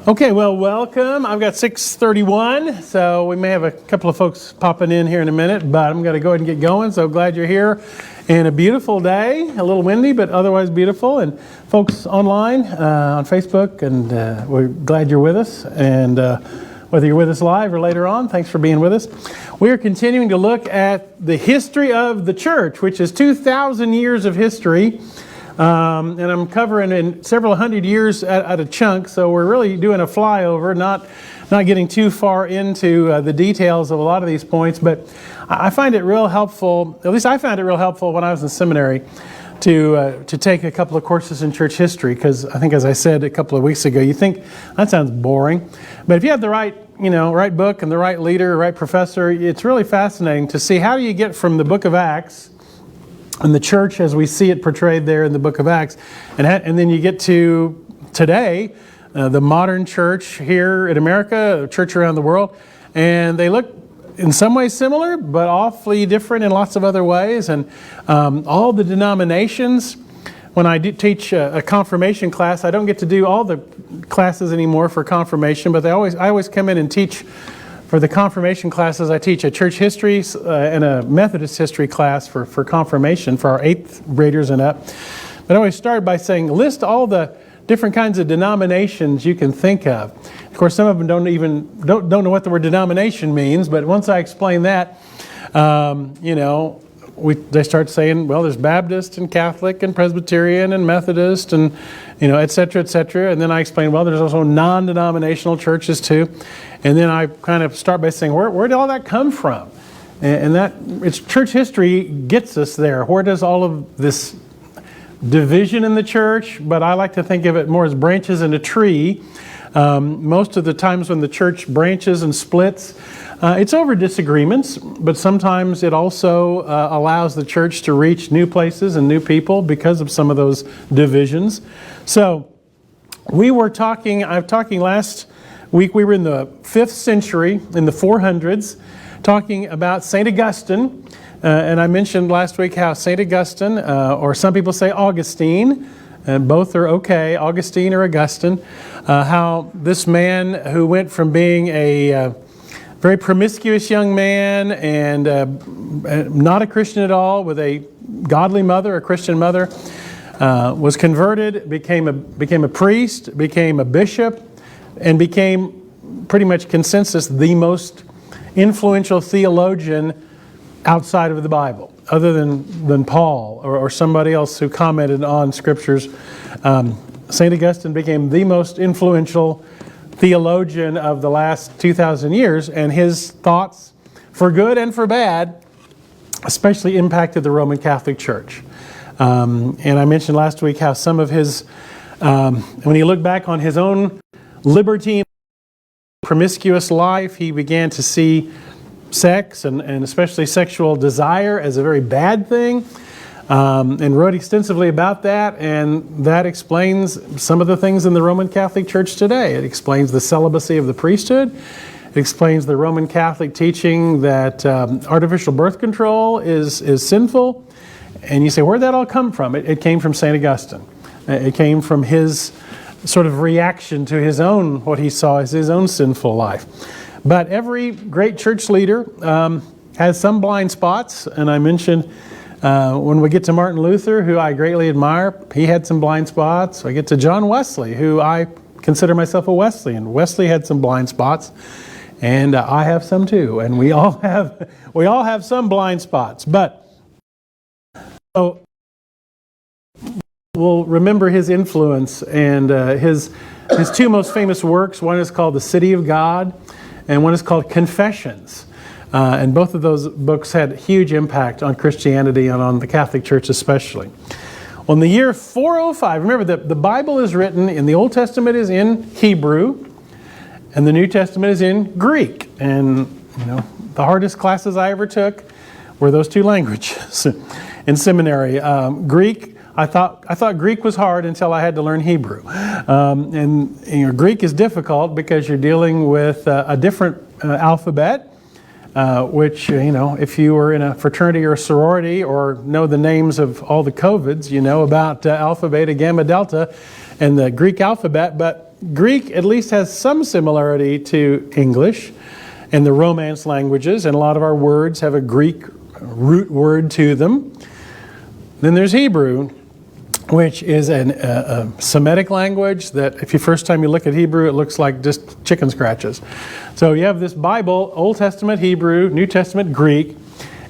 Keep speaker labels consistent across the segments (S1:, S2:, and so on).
S1: Okay, well, welcome. I've got 6:31, so we may have a couple of folks popping in here in a minute, but I'm going to go ahead and get going. So glad you're here. And a beautiful day, a little windy, but otherwise beautiful. And folks online on Facebook, and we're glad you're with us. And whether you're with us live or later on, thanks for being with us. We are continuing to look at the history of the church, which is 2,000 years of history. And I'm covering in several hundred years at a chunk, so we're really doing a flyover, not getting too far into the details of a lot of these points. But I find it real helpful, at least I found it real helpful when I was in seminary, to take a couple of courses in church history, because I think, as I said a couple of weeks ago, you think that sounds boring, but if you have the right book and the right leader, right professor, it's really fascinating to see how do you get from the book of Acts and the church as we see it portrayed there in the book of Acts, and then you get to today, the modern church here in America, the church around the world, and they look in some ways similar, but awfully different in lots of other ways. And all the denominations, when I do teach a confirmation class, I don't get to do all the classes anymore for confirmation, but I always come in and teach. For the confirmation classes, I teach a church history and a Methodist history class for confirmation for our 8th graders and up. But I always start by saying, list all the different kinds of denominations you can think of. Of course, some of them don't know what the word denomination means, but once I explain that, they start saying, well, there's Baptist and Catholic and Presbyterian and Methodist and, et cetera, et cetera. And then I explain, well, there's also non-denominational churches too. And then I kind of start by saying, where did all that come from? And it's church history gets us there. Where does all of this division in the church, but I like to think of it more as branches in a tree. Most of the times when the church branches and splits, it's over disagreements, but sometimes it also allows the church to reach new places and new people because of some of those divisions. So I was talking last week, we were in the 5th century, in the 400s, talking about St. Augustine. And I mentioned last week how St. Augustine, or some people say Augustine, and both are okay, Augustine or Augustine, how this man who went from being a very promiscuous young man and not a Christian at all, with a godly mother, a Christian mother, was converted, became a priest, became a bishop, and became pretty much consensus the most influential theologian outside of the Bible, other than Paul or somebody else who commented on scriptures. St. Augustine became the most influential theologian of the last 2,000 years, and his thoughts, for good and for bad, especially impacted the Roman Catholic Church. And I mentioned last week how some of his, when he looked back on his own libertine, promiscuous life, he began to see sex and especially sexual desire as a very bad thing, and wrote extensively about that, and that explains some of the things in the Roman Catholic Church today. It explains the celibacy of the priesthood. It explains the Roman Catholic teaching that artificial birth control is sinful. And you say, where'd that all come from? It came from St. Augustine. It came from his sort of reaction to his own, what he saw as his own sinful life. But every great church leader has some blind spots, and I mentioned when we get to Martin Luther, who I greatly admire, he had some blind spots. I get to John Wesley, who I consider myself a Wesleyan. Wesley had some blind spots, and I have some too, and we all have some blind spots. But so we'll remember his influence and his two most famous works. One is called The City of God, and one is called Confessions. And both of those books had huge impact on Christianity and on the Catholic Church especially. Well, in the year 405, remember that the Bible is written in the Old Testament is in Hebrew, and the New Testament is in Greek. And the hardest classes I ever took were those two languages in seminary. Greek. I thought Greek was hard until I had to learn Hebrew. And Greek is difficult because you're dealing with a different alphabet, which, if you were in a fraternity or a sorority or know the names of all the COVIDs, you know about alpha, beta, gamma, delta, and the Greek alphabet. But Greek at least has some similarity to English and the Romance languages, and a lot of our words have a Greek root word to them. Then there's Hebrew, which is a Semitic language that if you first time you look at Hebrew, it looks like just chicken scratches. So you have this Bible, Old Testament Hebrew, New Testament Greek,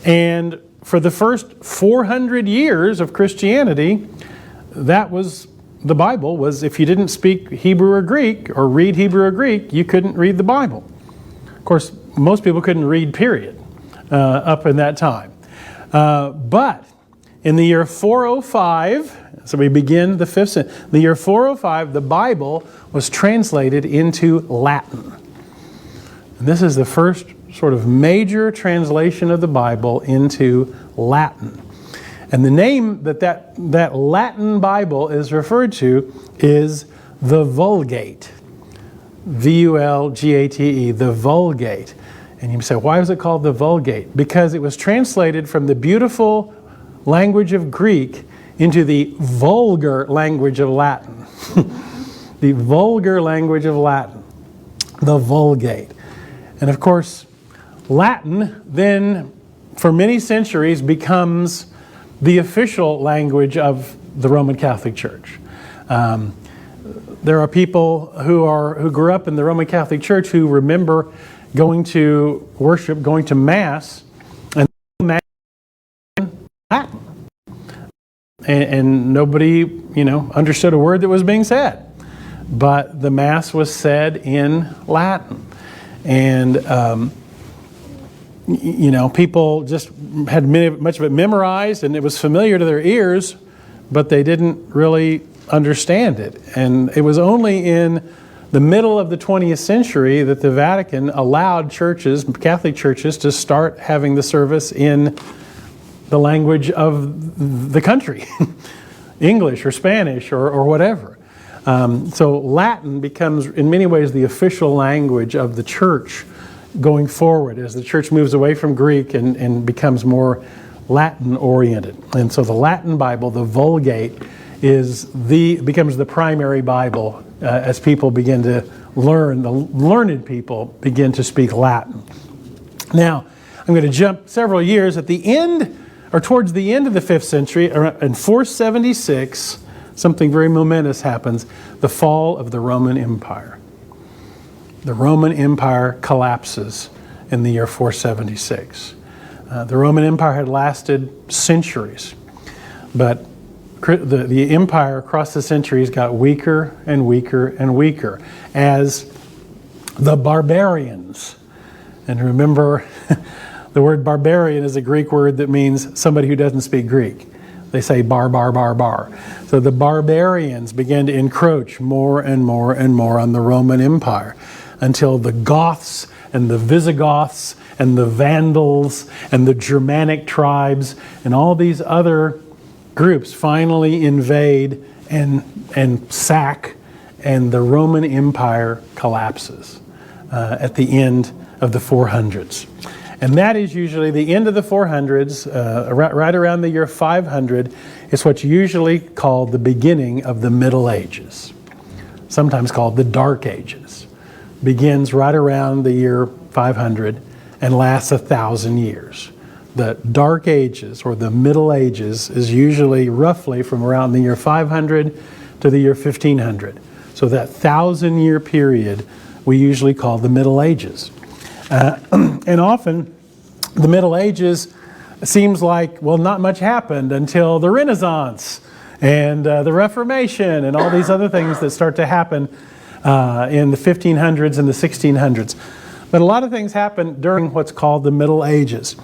S1: and for the first 400 years of Christianity, that was the Bible. Was if you didn't speak Hebrew or Greek or read Hebrew or Greek, you couldn't read the Bible. Of course, most people couldn't read, period, up in that time. But in the year 405, so we begin the 5th century, the year 405, the Bible was translated into Latin. And this is the first sort of major translation of the Bible into Latin. And the name that Latin Bible is referred to is the Vulgate. V-U-L-G-A-T-E, the Vulgate. And you say, why was it called the Vulgate? Because it was translated from the beautiful language of Greek into the vulgar language of Latin. The vulgar language of Latin, the Vulgate. And of course, Latin then, for many centuries, becomes the official language of the Roman Catholic Church. There are people who grew up in the Roman Catholic Church who remember going to worship, going to Mass, and Mass in Latin. And nobody, understood a word that was being said. But the Mass was said in Latin. And people just had much of it memorized, and it was familiar to their ears, but they didn't really understand it. And it was only in the middle of the 20th century that the Vatican allowed churches, Catholic churches, to start having the service in the language of the country, English or Spanish or whatever. So Latin becomes, in many ways, the official language of the church going forward as the church moves away from Greek and becomes more Latin-oriented. And so the Latin Bible, the Vulgate, becomes the primary Bible as people begin to learn, the learned people begin to speak Latin. Now, I'm going to jump several years at the end, or towards the end of the 5th century, in 476, something very momentous happens, the fall of the Roman Empire. The Roman Empire collapses in the year 476. The Roman Empire had lasted centuries, but the empire across the centuries got weaker and weaker and weaker as the barbarians, and remember the word barbarian is a Greek word that means somebody who doesn't speak Greek. They say bar, bar, bar, bar. So the barbarians began to encroach more and more and more on the Roman Empire until the Goths and the Visigoths and the Vandals and the Germanic tribes and all these other groups finally invade and sack, and the Roman Empire collapses at the end of the 400s. And that is usually the end of the 400s, right around the year 500, is what's usually called the beginning of the Middle Ages, sometimes called the Dark Ages. Begins right around the year 500 and lasts 1,000 years. The Dark Ages, or the Middle Ages, is usually roughly from around the year 500 to the year 1500. So that 1,000-year period we usually call the Middle Ages. And often the Middle Ages seems like, well, not much happened until the Renaissance and the Reformation and all these other things that start to happen in the 1500s and the 1600s. But a lot of things happen during what's called the Middle Ages.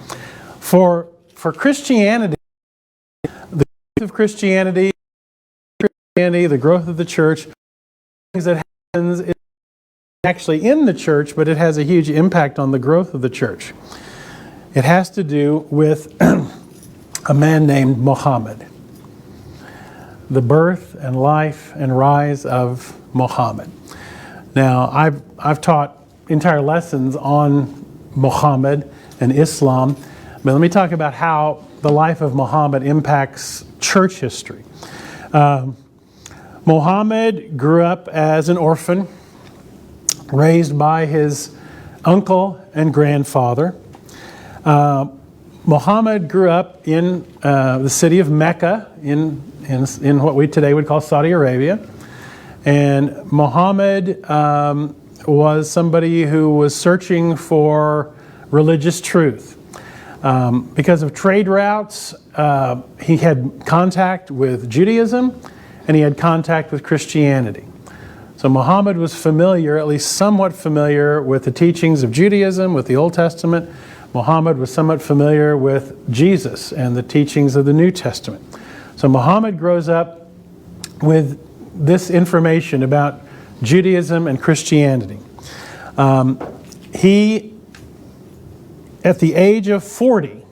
S1: For Christianity, the growth of Christianity, the growth of the church, things that happens is actually in the church, but it has a huge impact on the growth of the church. It has to do with a man named Muhammad. The birth and life and rise of Muhammad. Now, I've taught entire lessons on Muhammad and Islam, but let me talk about how the life of Muhammad impacts church history. Muhammad Muhammad grew up as an orphan, raised by his uncle and grandfather. Muhammad grew up in the city of Mecca in what we today would call Saudi Arabia. And Muhammad was somebody who was searching for religious truth. Because of trade routes, he had contact with Judaism and he had contact with Christianity. So Muhammad was familiar, at least somewhat familiar, with the teachings of Judaism, with the Old Testament. Muhammad was somewhat familiar with Jesus and the teachings of the New Testament. So Muhammad grows up with this information about Judaism and Christianity. At the age of 40,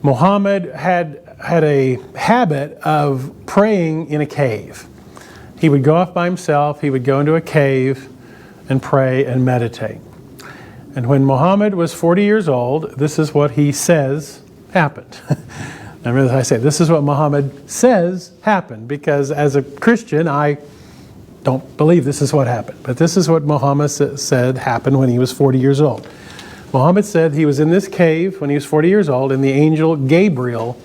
S1: Muhammad had a habit of praying in a cave. He would go off by himself, he would go into a cave and pray and meditate. And when Muhammad was 40 years old, this is what he says happened. Remember, I say this is what Muhammad says happened, because as a Christian, I don't believe this is what happened. But this is what Muhammad said happened when he was 40 years old. Muhammad said he was in this cave when he was 40 years old, and the angel Gabriel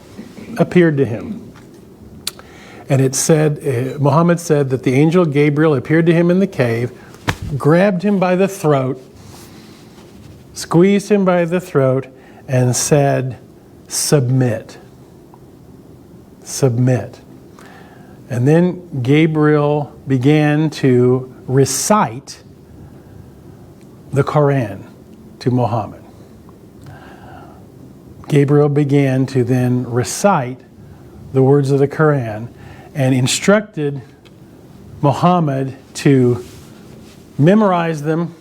S1: appeared to him. And it said, Muhammad said that the angel Gabriel appeared to him in the cave, grabbed him by the throat, squeezed him by the throat, and said, "Submit. Submit." And then Gabriel began to recite the Quran to Muhammad. Gabriel began to then recite the words of the Quran and instructed Muhammad to memorize them,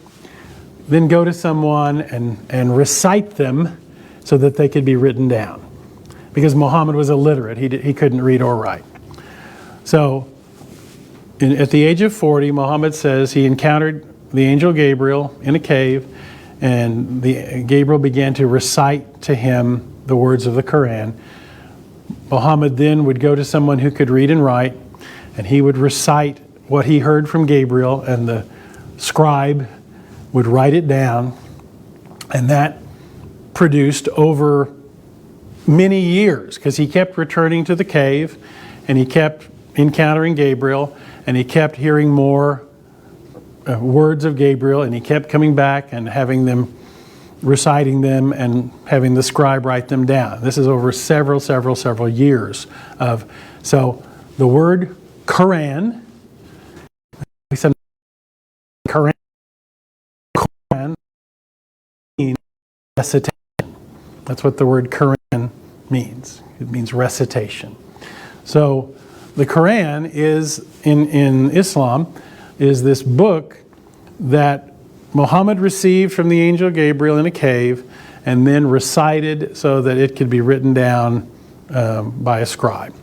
S1: then go to someone and recite them so that they could be written down. Because Muhammad was illiterate, he couldn't read or write. So at the age of 40, Muhammad says he encountered the angel Gabriel in a cave, and Gabriel began to recite to him the words of the Quran. Muhammad then would go to someone who could read and write, and he would recite what he heard from Gabriel, and the scribe would write it down, and that produced over many years, because he kept returning to the cave, and he kept encountering Gabriel, and he kept hearing more words of Gabriel, and he kept coming back and having them, reciting them, and having the scribe write them down. This is over several years of. So the word Quran, we said Quran means recitation. That's what the word Quran means. It means recitation. So the Quran is, in Islam, is this book that Muhammad received from the angel Gabriel in a cave and then recited so that it could be written down by a scribe.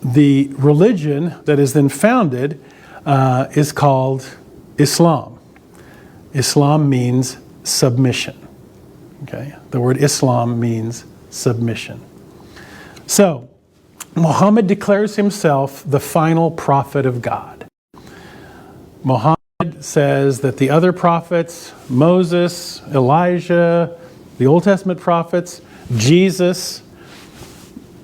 S1: The religion that is then founded is called Islam. Islam means submission. Okay? The word Islam means submission. So, Muhammad declares himself the final prophet of God. Muhammad says that the other prophets, Moses, Elijah, the Old Testament prophets, Jesus,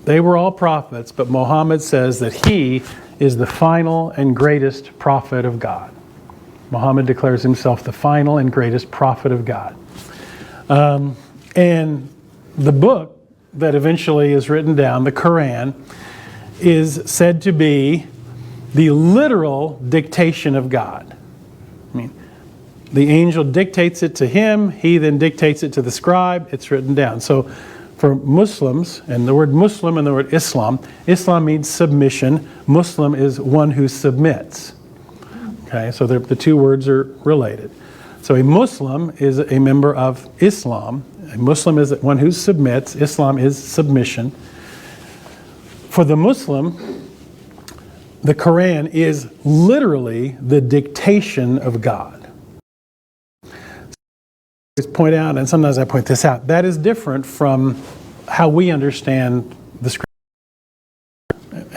S1: they were all prophets, but Muhammad says that he is the final and greatest prophet of God. Muhammad declares himself the final and greatest prophet of God. And the book that eventually is written down, the Quran, is said to be the literal dictation of God. I mean, the angel dictates it to him, he then dictates it to the scribe, it's written down. So for Muslims, and the word Muslim and the word Islam, Islam means submission, Muslim is one who submits. Okay, so the two words are related. So a Muslim is a member of Islam. A Muslim is one who submits. Islam is submission. For the Muslim, the Quran is literally the dictation of God. I always point out, and sometimes I point this out, that is different from how we understand the Scripture.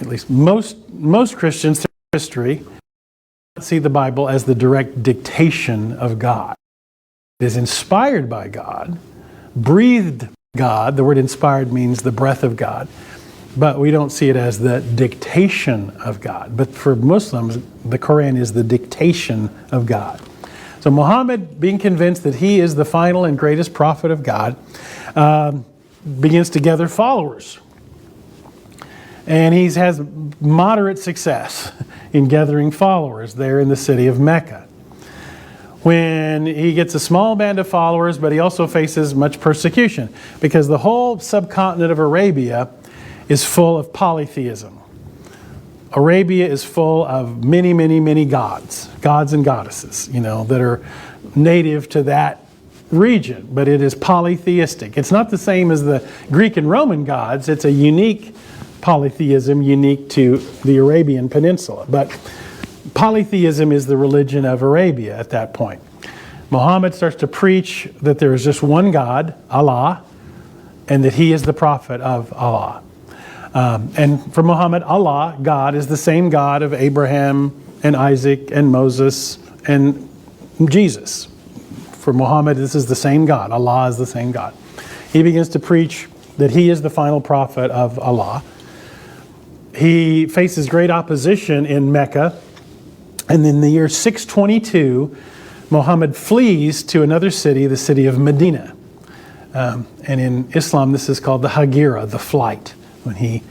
S1: at least most Christians through history see the Bible as the direct dictation of God. It is inspired by God, breathed God. The word inspired means the breath of God. But we don't see it as the dictation of God. But for Muslims, the Quran is the dictation of God. So Muhammad, being convinced that he is the final and greatest prophet of God, begins to gather followers. And he has moderate success in gathering followers there in the city of Mecca. When he gets a small band of followers, but he also faces much persecution, because the whole subcontinent of Arabia is full of polytheism. Arabia is full of many, many, many gods and goddesses, that are native to that region, but it is polytheistic. It's not the same as the Greek and Roman gods. It's a unique polytheism, unique to the Arabian Peninsula. But polytheism is the religion of Arabia at that point. Muhammad starts to preach that there is just one God, Allah, and that he is the prophet of Allah. And for Muhammad, Allah, God, is the same God of Abraham and Isaac and Moses and Jesus. For Muhammad, this is the same God. Allah is the same God. He begins to preach that he is the final prophet of Allah. He faces great opposition in Mecca. And in the year 622, Muhammad flees to another city, the city of Medina. And in Islam, this is called the Hijra, the flight, when he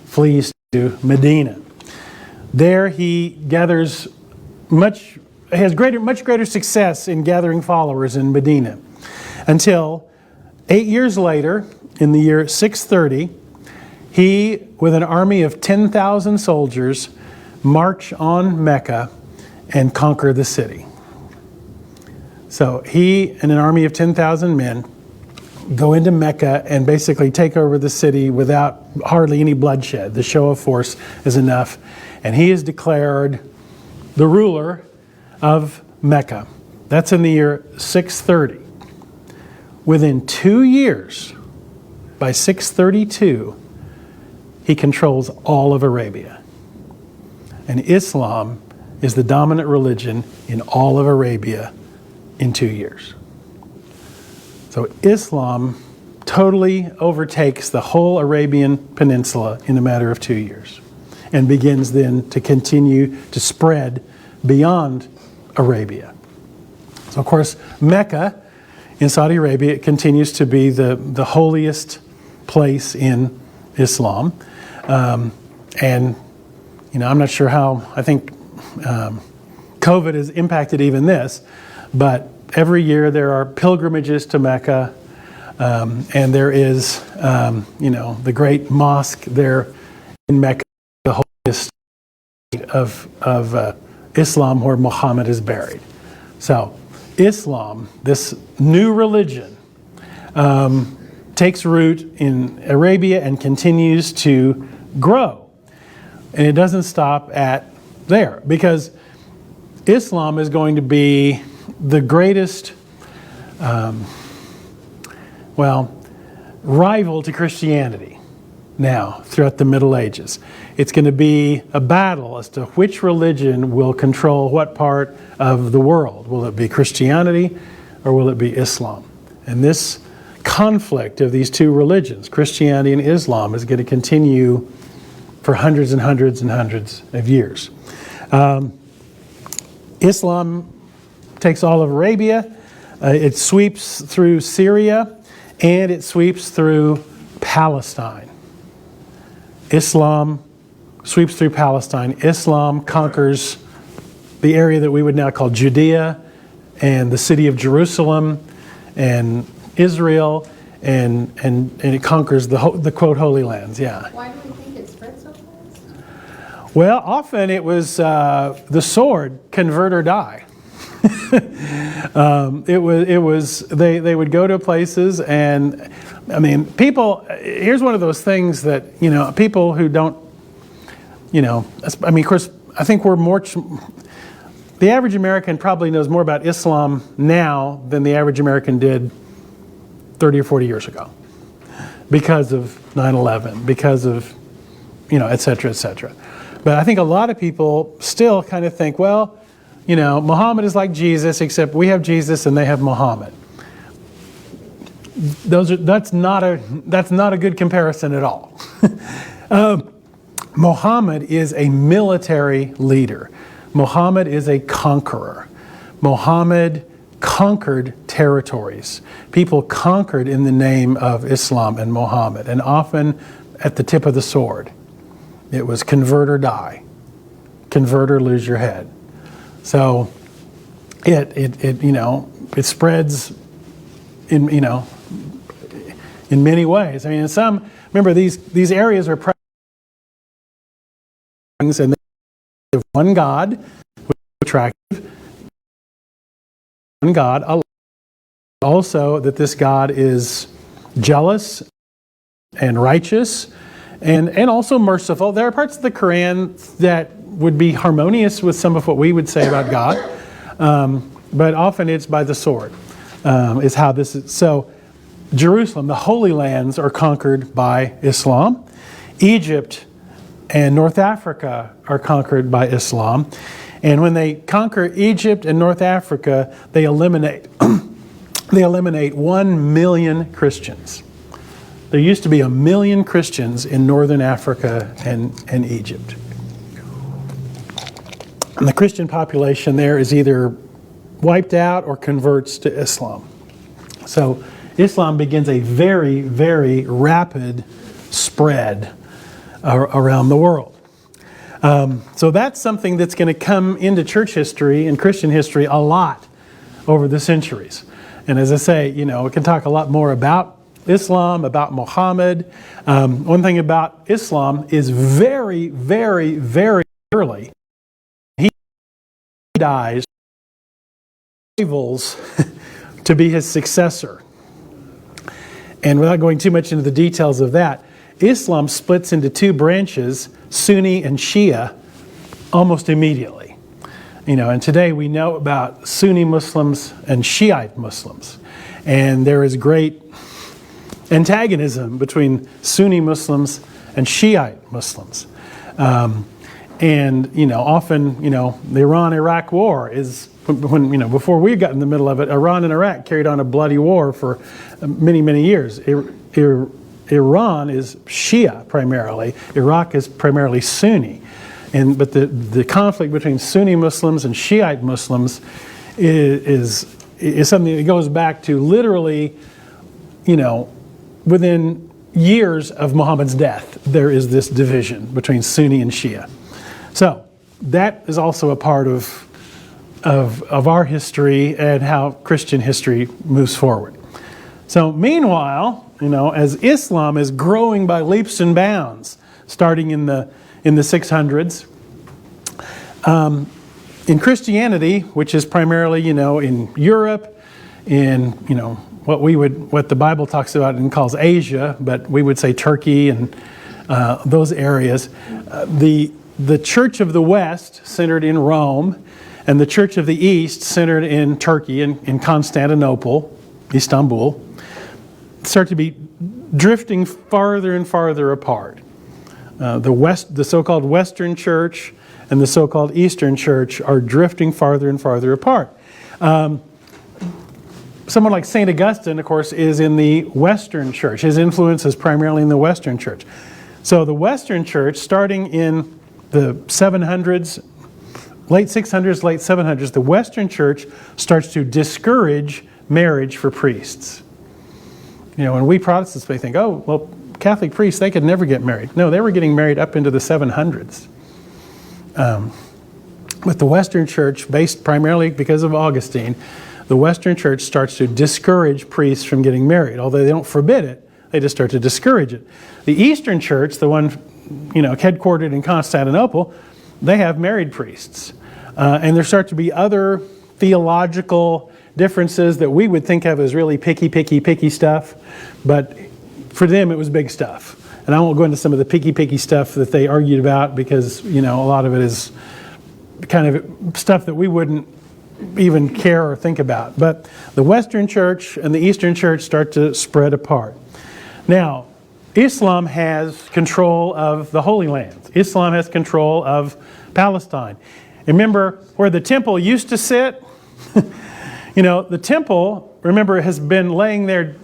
S1: flees to Medina. There he gathers much greater success in gathering followers in Medina, until 8 years later, in the year 630, he, with an army of 10,000 soldiers, march on Mecca and conquer the city. So he and an army of 10,000 men go into Mecca and basically take over the city without hardly any bloodshed. The show of force is enough. And he is declared the ruler of Mecca. That's in the year 630. Within 2 years, by 632, he controls all of Arabia. And Islam is the dominant religion in all of Arabia in 2 years. So Islam totally overtakes the whole Arabian Peninsula in a matter of 2 years, and begins then to continue to spread beyond Arabia. So of course, Mecca in Saudi Arabia continues to be the holiest place in Islam. And I'm not sure how, I think COVID has impacted even this, but every year there are pilgrimages to Mecca, and there is, the great mosque there in Mecca, the holiest of Islam, where Muhammad is buried. So Islam, this new religion, takes root in Arabia and continues to grow. And it doesn't stop at there, because Islam is going to be the greatest, rival to Christianity now throughout the Middle Ages. It's going to be a battle as to which religion will control what part of the world. Will it be Christianity or will it be Islam? And this conflict of these two religions, Christianity and Islam, is going to continue for hundreds and hundreds and hundreds of years. Islam takes all of Arabia, it sweeps through Syria, and it sweeps through Palestine. Islam sweeps through Palestine. Islam conquers the area that we would now call Judea, and the city of Jerusalem, and Israel, and it conquers the quote Holy Lands. Yeah.
S2: Why do we think it spread so fast?
S1: Well, often it was the sword, convert or die. They would go to places, and people. Here's one of those things that people who don't, of course, I think we're more. The average American probably knows more about Islam now than the average American did 30 or 40 years ago, because of 9/11, because of et cetera, et cetera. But I think a lot of people still kind of think, well, Muhammad is like Jesus, except we have Jesus and they have Muhammad. That's not a good comparison at all. Muhammad is a military leader. Muhammad is a conqueror. Muhammad conquered territories. People conquered in the name of Islam and Muhammad, and often at the tip of the sword. It was convert or die. Convert or lose your head. So it spreads in many ways. I mean, in some, remember these areas are and they have one God, which is attractive. One God, Allah. Also that this God is jealous and righteous and also merciful. There are parts of the Quran that would be harmonious with some of what we would say about God, but often it's by the sword, is how this is. So Jerusalem, the Holy Lands, are conquered by Islam. Egypt and North Africa are conquered by Islam. And when they conquer Egypt and North Africa, they eliminate 1 million Christians. There used to be 1 million Christians in northern Africa and Egypt. And the Christian population there is either wiped out or converts to Islam. So Islam begins a very, very rapid spread around the world. So that's something that's going to come into church history and Christian history a lot over the centuries. And as I say, we can talk a lot more about Islam, about Muhammad. One thing about Islam is very, very, very early, he dies, rivals to be his successor. And without going too much into the details of that, Islam splits into two branches, Sunni and Shia, almost immediately. And today we know about Sunni Muslims and Shiite Muslims. And there is great antagonism between Sunni Muslims and Shiite Muslims. And often, the Iran-Iraq war is, before we got in the middle of it, Iran and Iraq carried on a bloody war for many, many years. Iran is Shia primarily. Iraq is primarily Sunni. But the conflict between Sunni Muslims and Shiite Muslims is something that goes back to literally, within years of Muhammad's death, there is this division between Sunni and Shia. So that is also a part of our history and how Christian history moves forward. So meanwhile, as Islam is growing by leaps and bounds, starting in the 600s, in Christianity, which is primarily, in Europe, in what the Bible talks about and calls Asia, but we would say Turkey and those areas, the Church of the West centered in Rome, and the Church of the East centered in Turkey and in Constantinople, Istanbul, start to be drifting farther and farther apart. The so-called Western Church and the so-called Eastern Church are drifting farther and farther apart. Someone like St. Augustine, of course, is in the Western Church. His influence is primarily in the Western Church. So the Western Church, starting in the 700s, late 600s, late 700s, the Western Church starts to discourage marriage for priests. And we Protestants may think, oh, well, Catholic priests, they could never get married. No, they were getting married up into the 700s. But the Western Church, based primarily because of Augustine, the Western Church starts to discourage priests from getting married. Although they don't forbid it, they just start to discourage it. The Eastern Church, the one headquartered in Constantinople, they have married priests. And there start to be other theological differences that we would think of as really picky stuff. But for them, it was big stuff. And I won't go into some of the picky stuff that they argued about because, a lot of it is kind of stuff that we wouldn't even care or think about. But the Western Church and the Eastern Church start to spread apart. Now, Islam has control of the Holy Land. Islam has control of Palestine. Remember where the temple used to sit? The temple, remember, has been laying there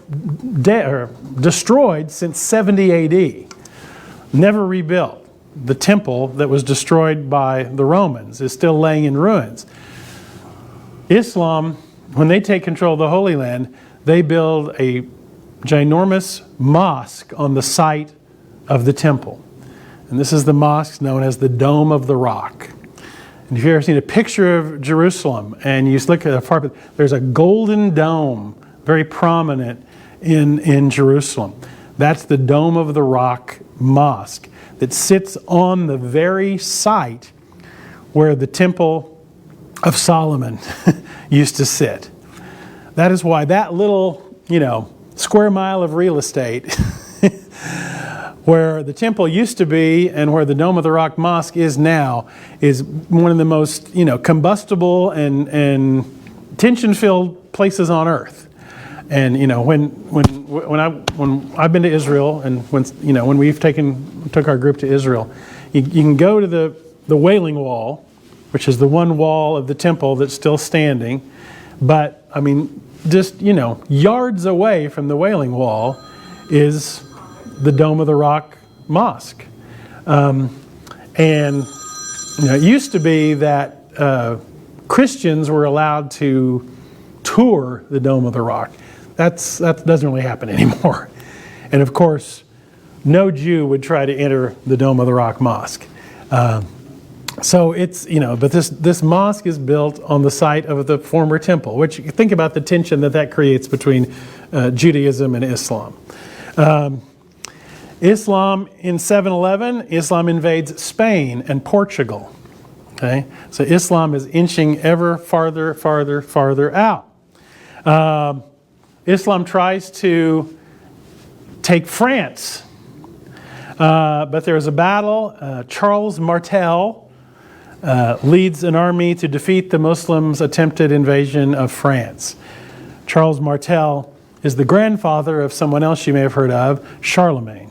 S1: destroyed since 70 AD. Never rebuilt. The temple that was destroyed by the Romans is still laying in ruins. Islam, when they take control of the Holy Land, they build a ginormous mosque on the site of the temple. And this is the mosque known as the Dome of the Rock. And if you've ever seen a picture of Jerusalem and you look at a part, there's a golden dome, very prominent in Jerusalem. That's the Dome of the Rock mosque that sits on the very site where the Temple of Solomon used to sit. That is why that little, square mile of real estate where the temple used to be and where the Dome of the Rock Mosque is now is one of the most, combustible and tension-filled places on earth. And when I've been to Israel and when we've took our group to Israel, you can go to the Wailing Wall, which is the one wall of the temple that's still standing, but just yards away from the Wailing Wall is the Dome of the Rock Mosque. It used to be that Christians were allowed to tour the Dome of the Rock. That doesn't really happen anymore. And of course, no Jew would try to enter the Dome of the Rock Mosque. So it's, but this mosque is built on the site of the former temple, which, think about the tension that creates between Judaism and Islam. Islam in 711, Islam invades Spain and Portugal. Okay, so Islam is inching ever farther out. Islam tries to take France, but there is a battle. Charles Martel leads an army to defeat the Muslims' attempted invasion of France. Charles Martel is the grandfather of someone else you may have heard of, Charlemagne.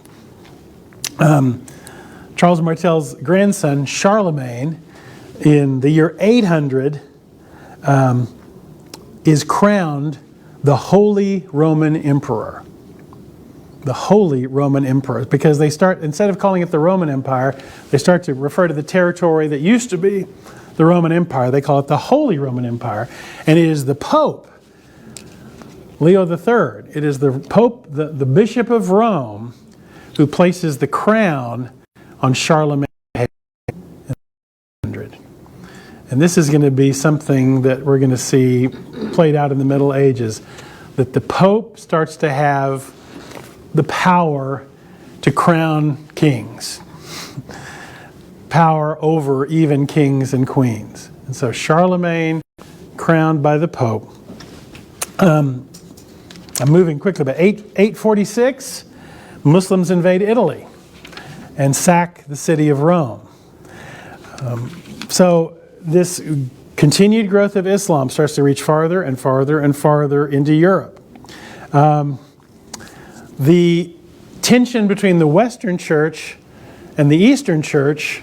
S1: Charles Martel's grandson, Charlemagne, in the year 800, is crowned the Holy Roman Emperor. The Holy Roman Emperor, because they start, instead of calling it the Roman Empire, they start to refer to the territory that used to be the Roman Empire. They call it the Holy Roman Empire, and it is the Pope, Leo III. It is the Pope, the Bishop of Rome, who places the crown on Charlemagne's head in 800. And this is going to be something that we're going to see played out in the Middle Ages, that the Pope starts to have the power to crown kings, power over even kings and queens. And so Charlemagne, crowned by the Pope. I'm moving quickly, but 846, Muslims invade Italy and sack the city of Rome. So this continued growth of Islam starts to reach farther and farther into Europe. The tension between the Western Church and the Eastern Church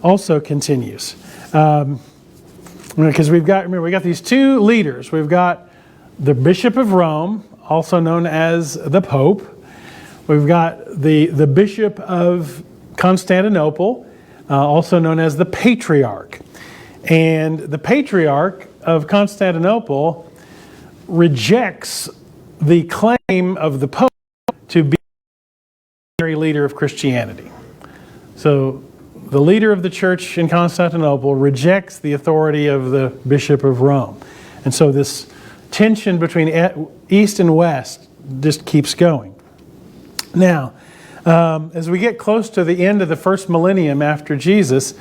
S1: also continues. Because we got these two leaders. We've got the Bishop of Rome, also known as the Pope. We've got the Bishop of Constantinople, also known as the Patriarch. And the Patriarch of Constantinople rejects the claim of the Pope to be the leader of Christianity. So the leader of the church in Constantinople rejects the authority of the Bishop of Rome. And so this tension between East and West just keeps going. Now, as we get close to the end of the first millennium after Jesus,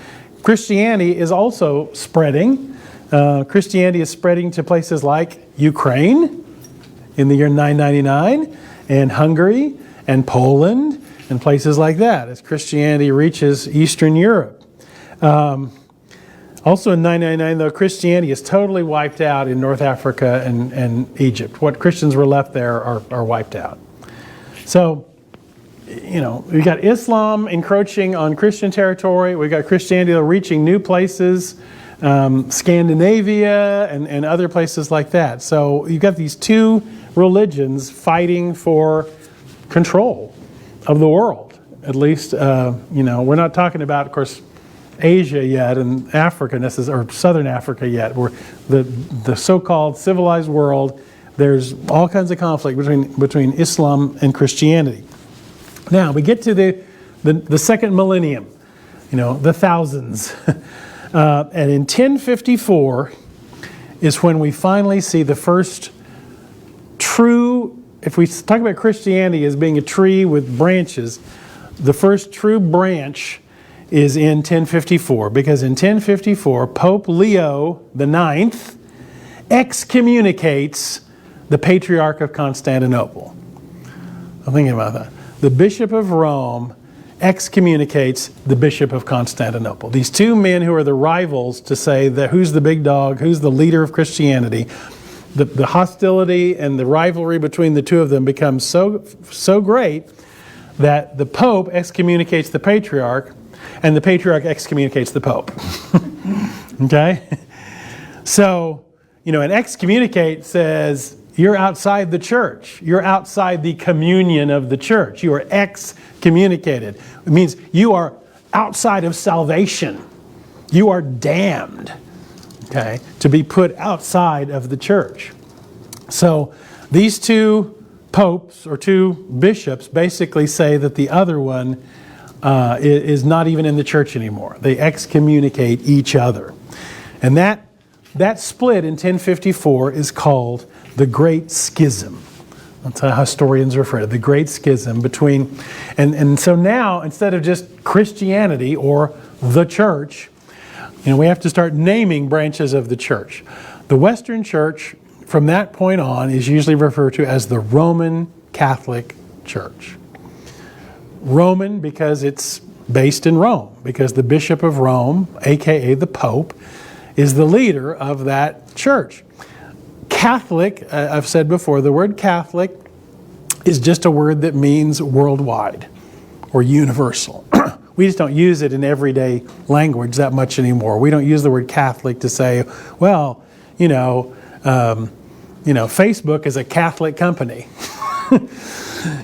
S1: Christianity is also spreading. Christianity is spreading to places like Ukraine in the year 999, and Hungary and Poland and places like that as Christianity reaches Eastern Europe. Also in 999, though, Christianity is totally wiped out in North Africa and Egypt. What Christians were left there are wiped out. So we got Islam encroaching on Christian territory. We got Christianity reaching new places, Scandinavia and other places like that. So you've got these two religions fighting for control of the world. At least, we're not talking about, of course, Asia yet and Africa, or Southern Africa yet. Where the so-called civilized world, there's all kinds of conflict between Islam and Christianity. Now we get to the second millennium, the thousands, and in 1054 is when we finally see the first true. If we talk about Christianity as being a tree with branches, the first true branch is in 1054, because in 1054 Pope Leo IX excommunicates the Patriarch of Constantinople. I'm thinking about that. The Bishop of Rome excommunicates the Bishop of Constantinople. These two men who are the rivals to say that who's the big dog, who's the leader of Christianity, the hostility and the rivalry between the two of them becomes so great that the Pope excommunicates the Patriarch, and the Patriarch excommunicates the Pope. Okay? So, an excommunicate says, you're outside the church. You're outside the communion of the church. You are excommunicated. It means you are outside of salvation. You are damned, okay, to be put outside of the church. So these two popes or two bishops basically say that the other one is not even in the church anymore. They excommunicate each other. And that split in 1054 is called the Great Schism. That's how historians refer to it, the Great Schism between, and so now instead of just Christianity or the church, we have to start naming branches of the church. The Western Church, from that point on, is usually referred to as the Roman Catholic Church. Roman because it's based in Rome, because the Bishop of Rome, aka the Pope, is the leader of that church. Catholic, I've said before, the word Catholic is just a word that means worldwide or universal. We just don't use it in everyday language that much anymore. We don't use the word Catholic to say, well, Facebook is a Catholic company.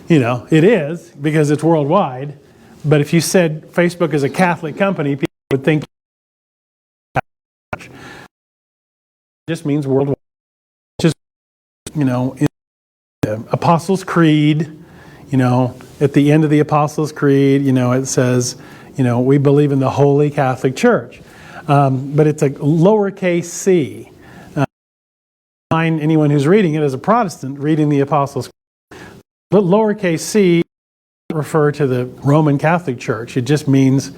S1: It is because it's worldwide. But if you said Facebook is a Catholic company, people would think it just means worldwide. Just, in the Apostles' Creed, at the end of the Apostles' Creed, it says, we believe in the Holy Catholic Church. But it's a lowercase c. Anyone who's reading it as a Protestant reading the Apostles' Creed. But lowercase c refer to the Roman Catholic Church. It just means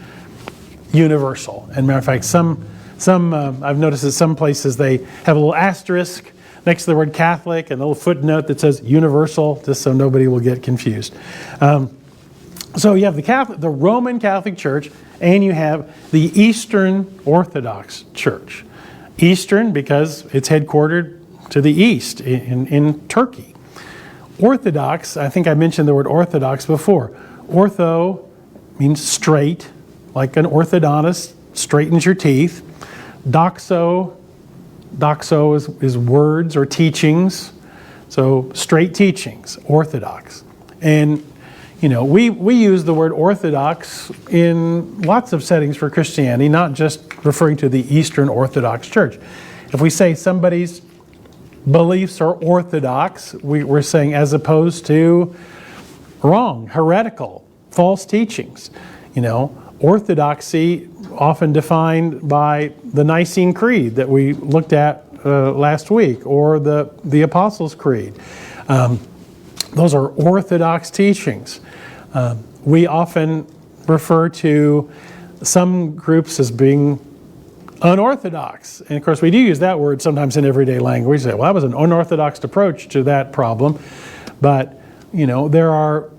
S1: universal. And matter of fact, some I've noticed that some places they have a little asterisk next to the word Catholic and a little footnote that says universal, just so nobody will get confused. So you have the Roman Catholic Church, and you have the Eastern Orthodox Church. Eastern because it's headquartered to the east in Turkey. Orthodox, I think I mentioned the word orthodox before. Ortho means straight, like an orthodontist straightens your teeth. Doxo is words or teachings. So straight teachings, orthodox. And we use the word orthodox in lots of settings for Christianity, not just referring to the Eastern Orthodox Church. If we say somebody's beliefs are orthodox, we're saying as opposed to wrong, heretical, false teachings. Orthodoxy often defined by the Nicene Creed that we looked at last week, or the Apostles' Creed. Those are orthodox teachings. We often refer to some groups as being unorthodox. And of course, we do use that word sometimes in everyday language. Say, well, that was an unorthodox approach to that problem. But, there are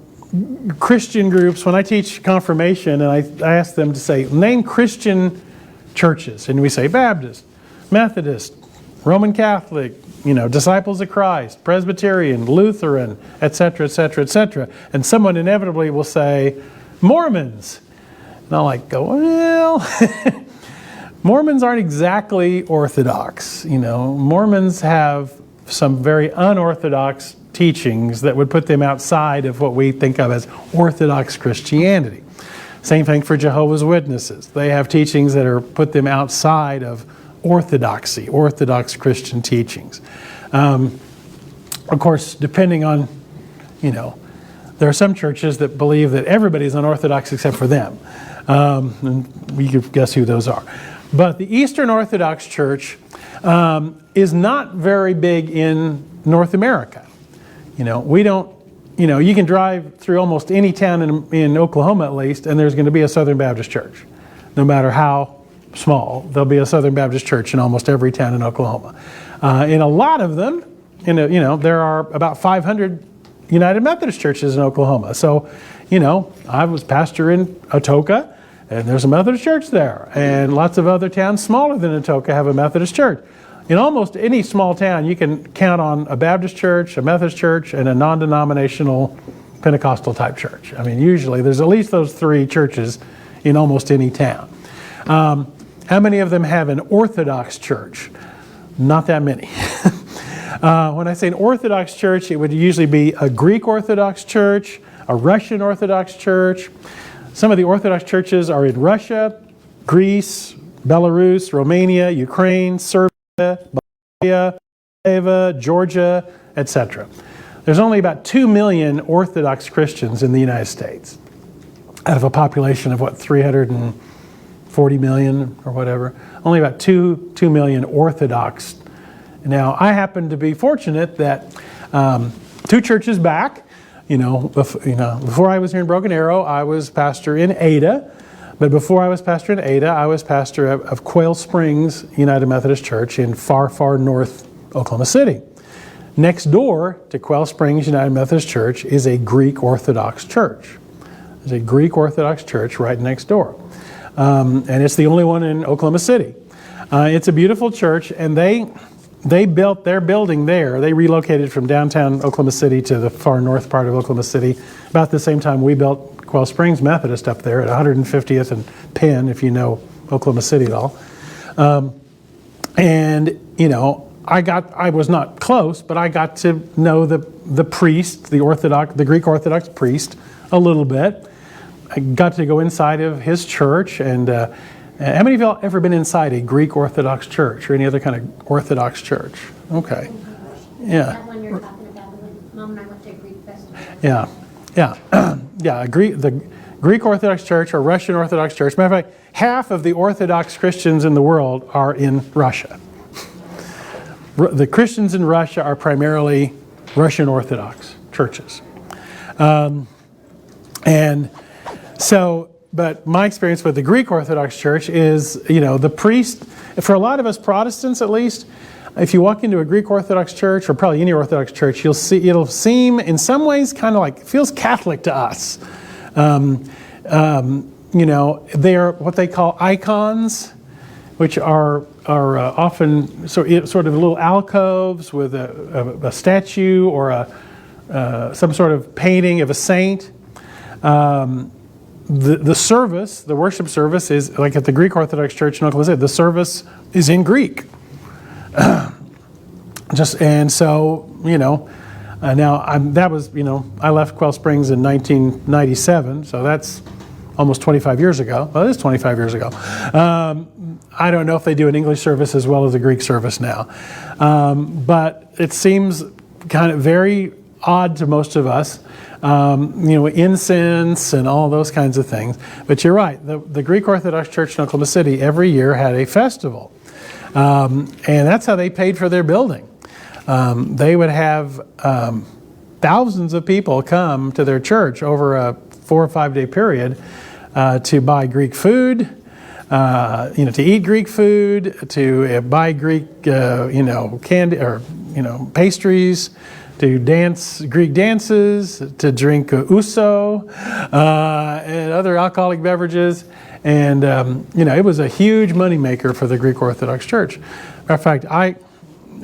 S1: Christian groups. When I teach confirmation and I ask them to say, name Christian churches. And we say Baptist, Methodist, Roman Catholic, Disciples of Christ, Presbyterian, Lutheran, etc., etc., etc. And someone inevitably will say, Mormons. And I'll go, well, Mormons aren't exactly Orthodox. Mormons have some very unorthodox teachings that would put them outside of what we think of as Orthodox Christianity. Same thing for Jehovah's Witnesses. They have teachings that put them outside of orthodoxy, Orthodox Christian teachings. Of course, depending on, there are some churches that believe that everybody's unorthodox except for them. And we could guess who those are. But the Eastern Orthodox Church is not very big in North America. We don't, you can drive through almost any town in Oklahoma at least, and there's going to be a Southern Baptist church. No matter how small, there'll be a Southern Baptist church in almost every town in Oklahoma. In a lot of them, there are about 500 United Methodist churches in Oklahoma. So, I was pastor in Atoka, and there's a Methodist church there. And lots of other towns smaller than Atoka have a Methodist church. In almost any small town, you can count on a Baptist church, a Methodist church, and a non-denominational Pentecostal type church. I mean, usually there's at least those three churches in almost any town. How many of them have an Orthodox church? Not that many. When I say an Orthodox church, it would usually be a Greek Orthodox church, a Russian Orthodox church. Some of the Orthodox churches are in Russia, Greece, Belarus, Romania, Ukraine, Serbia, Bulgaria, Moldova, Georgia, etc. There's only about 2 million Orthodox Christians in the United States out of a population of 340 million or whatever. Only about 2 million Orthodox. Now, I happen to be fortunate that 2 churches back, before I was here in Broken Arrow, I was pastor in Ada. But before I was pastor in Ada, I was pastor of Quail Springs United Methodist Church in far, far north Oklahoma City. Next door to Quail Springs United Methodist Church is a Greek Orthodox church. There's a Greek Orthodox church right next door. And it's the only one in Oklahoma City. It's a beautiful church, and they built their building there. They relocated from downtown Oklahoma City to the far north part of Oklahoma City about the same time we built Quail Springs Methodist up there at 150th and Penn, if you know Oklahoma City at all. I was not close, but I got to know the priest, the Greek Orthodox priest, a little bit. I got to go inside of his church, and how many of y'all ever been inside a Greek Orthodox church or any other kind of Orthodox church? Okay. Yeah.
S2: That one you're talking about, when Mom and I went to a Greek festival.
S1: Yeah. The Greek Orthodox Church or Russian Orthodox Church. Matter of fact, half of the Orthodox Christians in the world are in Russia. The Christians in Russia are primarily Russian Orthodox churches. But my experience with the Greek Orthodox Church is, the priest, for a lot of us Protestants at least, if you walk into a Greek Orthodox church, or probably any Orthodox church, it'll seem in some ways kind of it feels Catholic to us. They are what they call icons, which are often sort of little alcoves with a statue or some sort of painting of a saint. The service, the worship service, is like at the Greek Orthodox Church in Oklahoma City. The service is in Greek. Now I left Quail Springs in 1997, so that's almost 25 years ago. Well, it is 25 years ago. I don't know if they do an English service as well as a Greek service now, but it seems kind of very odd to most of us. Incense and all those kinds of things. But you're right, the Greek Orthodox Church in Oklahoma City every year had a festival. And that's how they paid for their building. They would have thousands of people come to their church over a 4 or 5 day period to buy Greek food, to eat Greek food, to buy Greek, candy or, pastries, to dance Greek dances, to drink uso and other alcoholic beverages. And, it was a huge moneymaker for the Greek Orthodox Church. Matter of fact,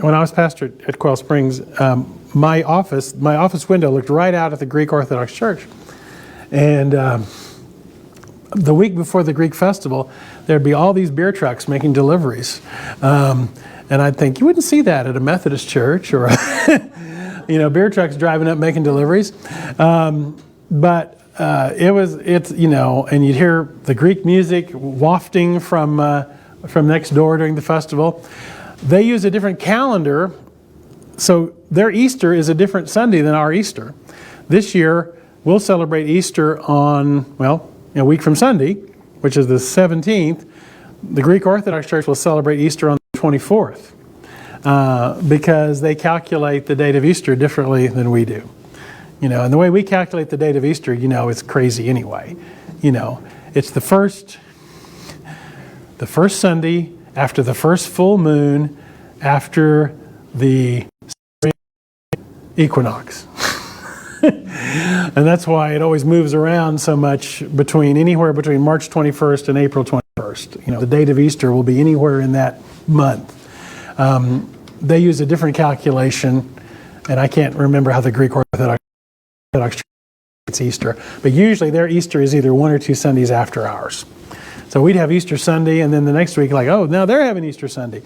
S1: when I was pastor at Quail Springs, my office window looked right out at the Greek Orthodox Church. And the week before the Greek festival, there'd be all these beer trucks making deliveries. And I'd think, you wouldn't see that at a Methodist church or, beer trucks driving up making deliveries. But and you'd hear the Greek music wafting from next door during the festival. They use a different calendar, so their Easter is a different Sunday than our Easter. This year, we'll celebrate Easter on, a week from Sunday, which is the 17th. The Greek Orthodox Church will celebrate Easter on the 24th because they calculate the date of Easter differently than we do. And the way we calculate the date of Easter, it's crazy anyway. It's the first Sunday after the first full moon after the equinox. And that's why it always moves around so much anywhere between March 21st and April 21st. The date of Easter will be anywhere in that month. They use a different calculation, and I can't remember how the Greek Orthodox Church it's Easter, but usually their Easter is either 1 or 2 Sundays after ours. So we'd have Easter Sunday, and then the next week, now they're having Easter Sunday.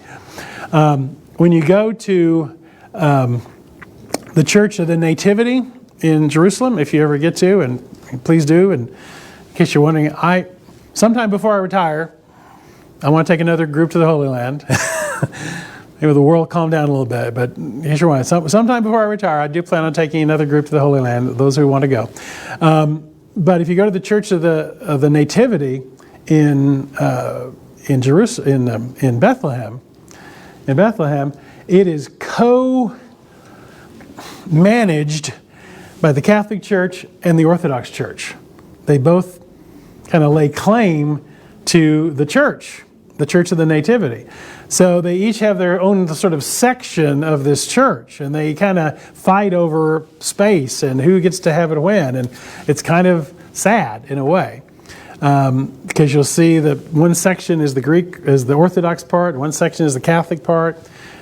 S1: When you go to the Church of the Nativity in Jerusalem, if you ever get to, and please do, and in case you're wondering, sometime before I retire, I want to take another group to the Holy Land. Maybe the world calmed down a little bit, but here's your one. Sometime before I retire, I do plan on taking another group to the Holy Land, those who want to go. But if you go to the Church of the Nativity in Jerusalem, in Bethlehem, it is co-managed by the Catholic Church and the Orthodox Church. They both kind of lay claim to the Church of the Nativity. So they each have their own sort of section of this church, and they kind of fight over space and who gets to have it when. And it's kind of sad in a way, because you'll see that one section is the Orthodox part, one section is the Catholic part,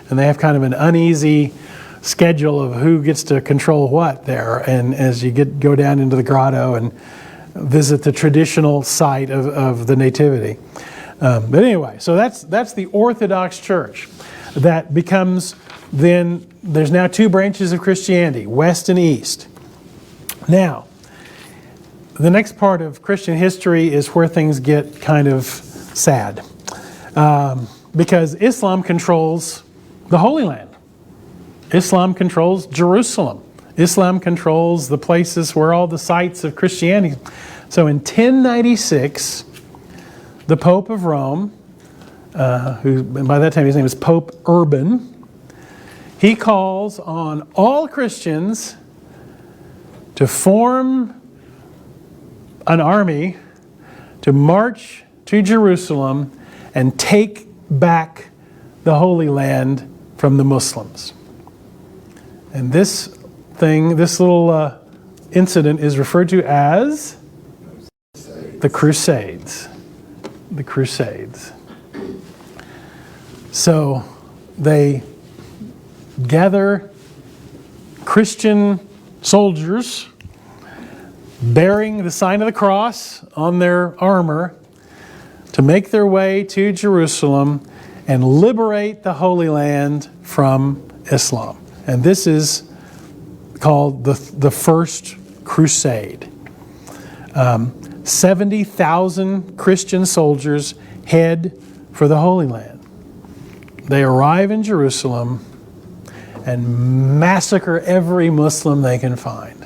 S1: and they have kind of an uneasy schedule of who gets to control what there. And as you go down into the grotto and visit the traditional site of the Nativity. But anyway, so that's the Orthodox Church. That becomes then, there's now 2 branches of Christianity, West and East. Now, the next part of Christian history is where things get kind of sad. Because Islam controls the Holy Land. Islam controls Jerusalem. Islam controls the places where all the sites of Christianity. So in 1096, the Pope of Rome, who by that time his name is Pope Urban, he calls on all Christians to form an army to march to Jerusalem and take back the Holy Land from the Muslims. And this little incident is referred to as the Crusades. The Crusades. So they gather Christian soldiers bearing the sign of the cross on their armor to make their way to Jerusalem and liberate the Holy Land from Islam. And this is called the First Crusade. 70,000 Christian soldiers head for the Holy Land. They arrive in Jerusalem and massacre every Muslim they can find,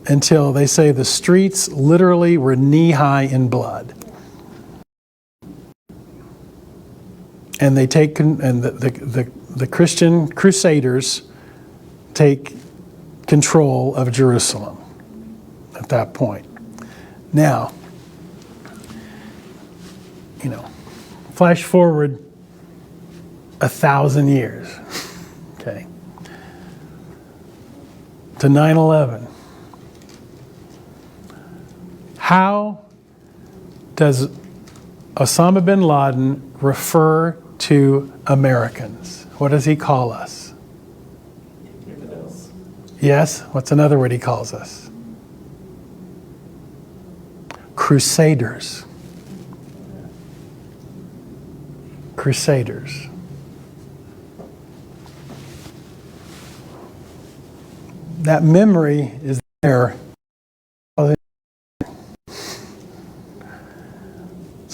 S1: until they say the streets literally were knee-high in blood. And they take, and the Christian crusaders take control of Jerusalem at that point. Now, flash forward 1,000 years, okay, to 9/11. How does Osama bin Laden refer to Americans? What does he call us? Yes, what's another word he calls us? Crusaders. Crusaders. That memory is there. That's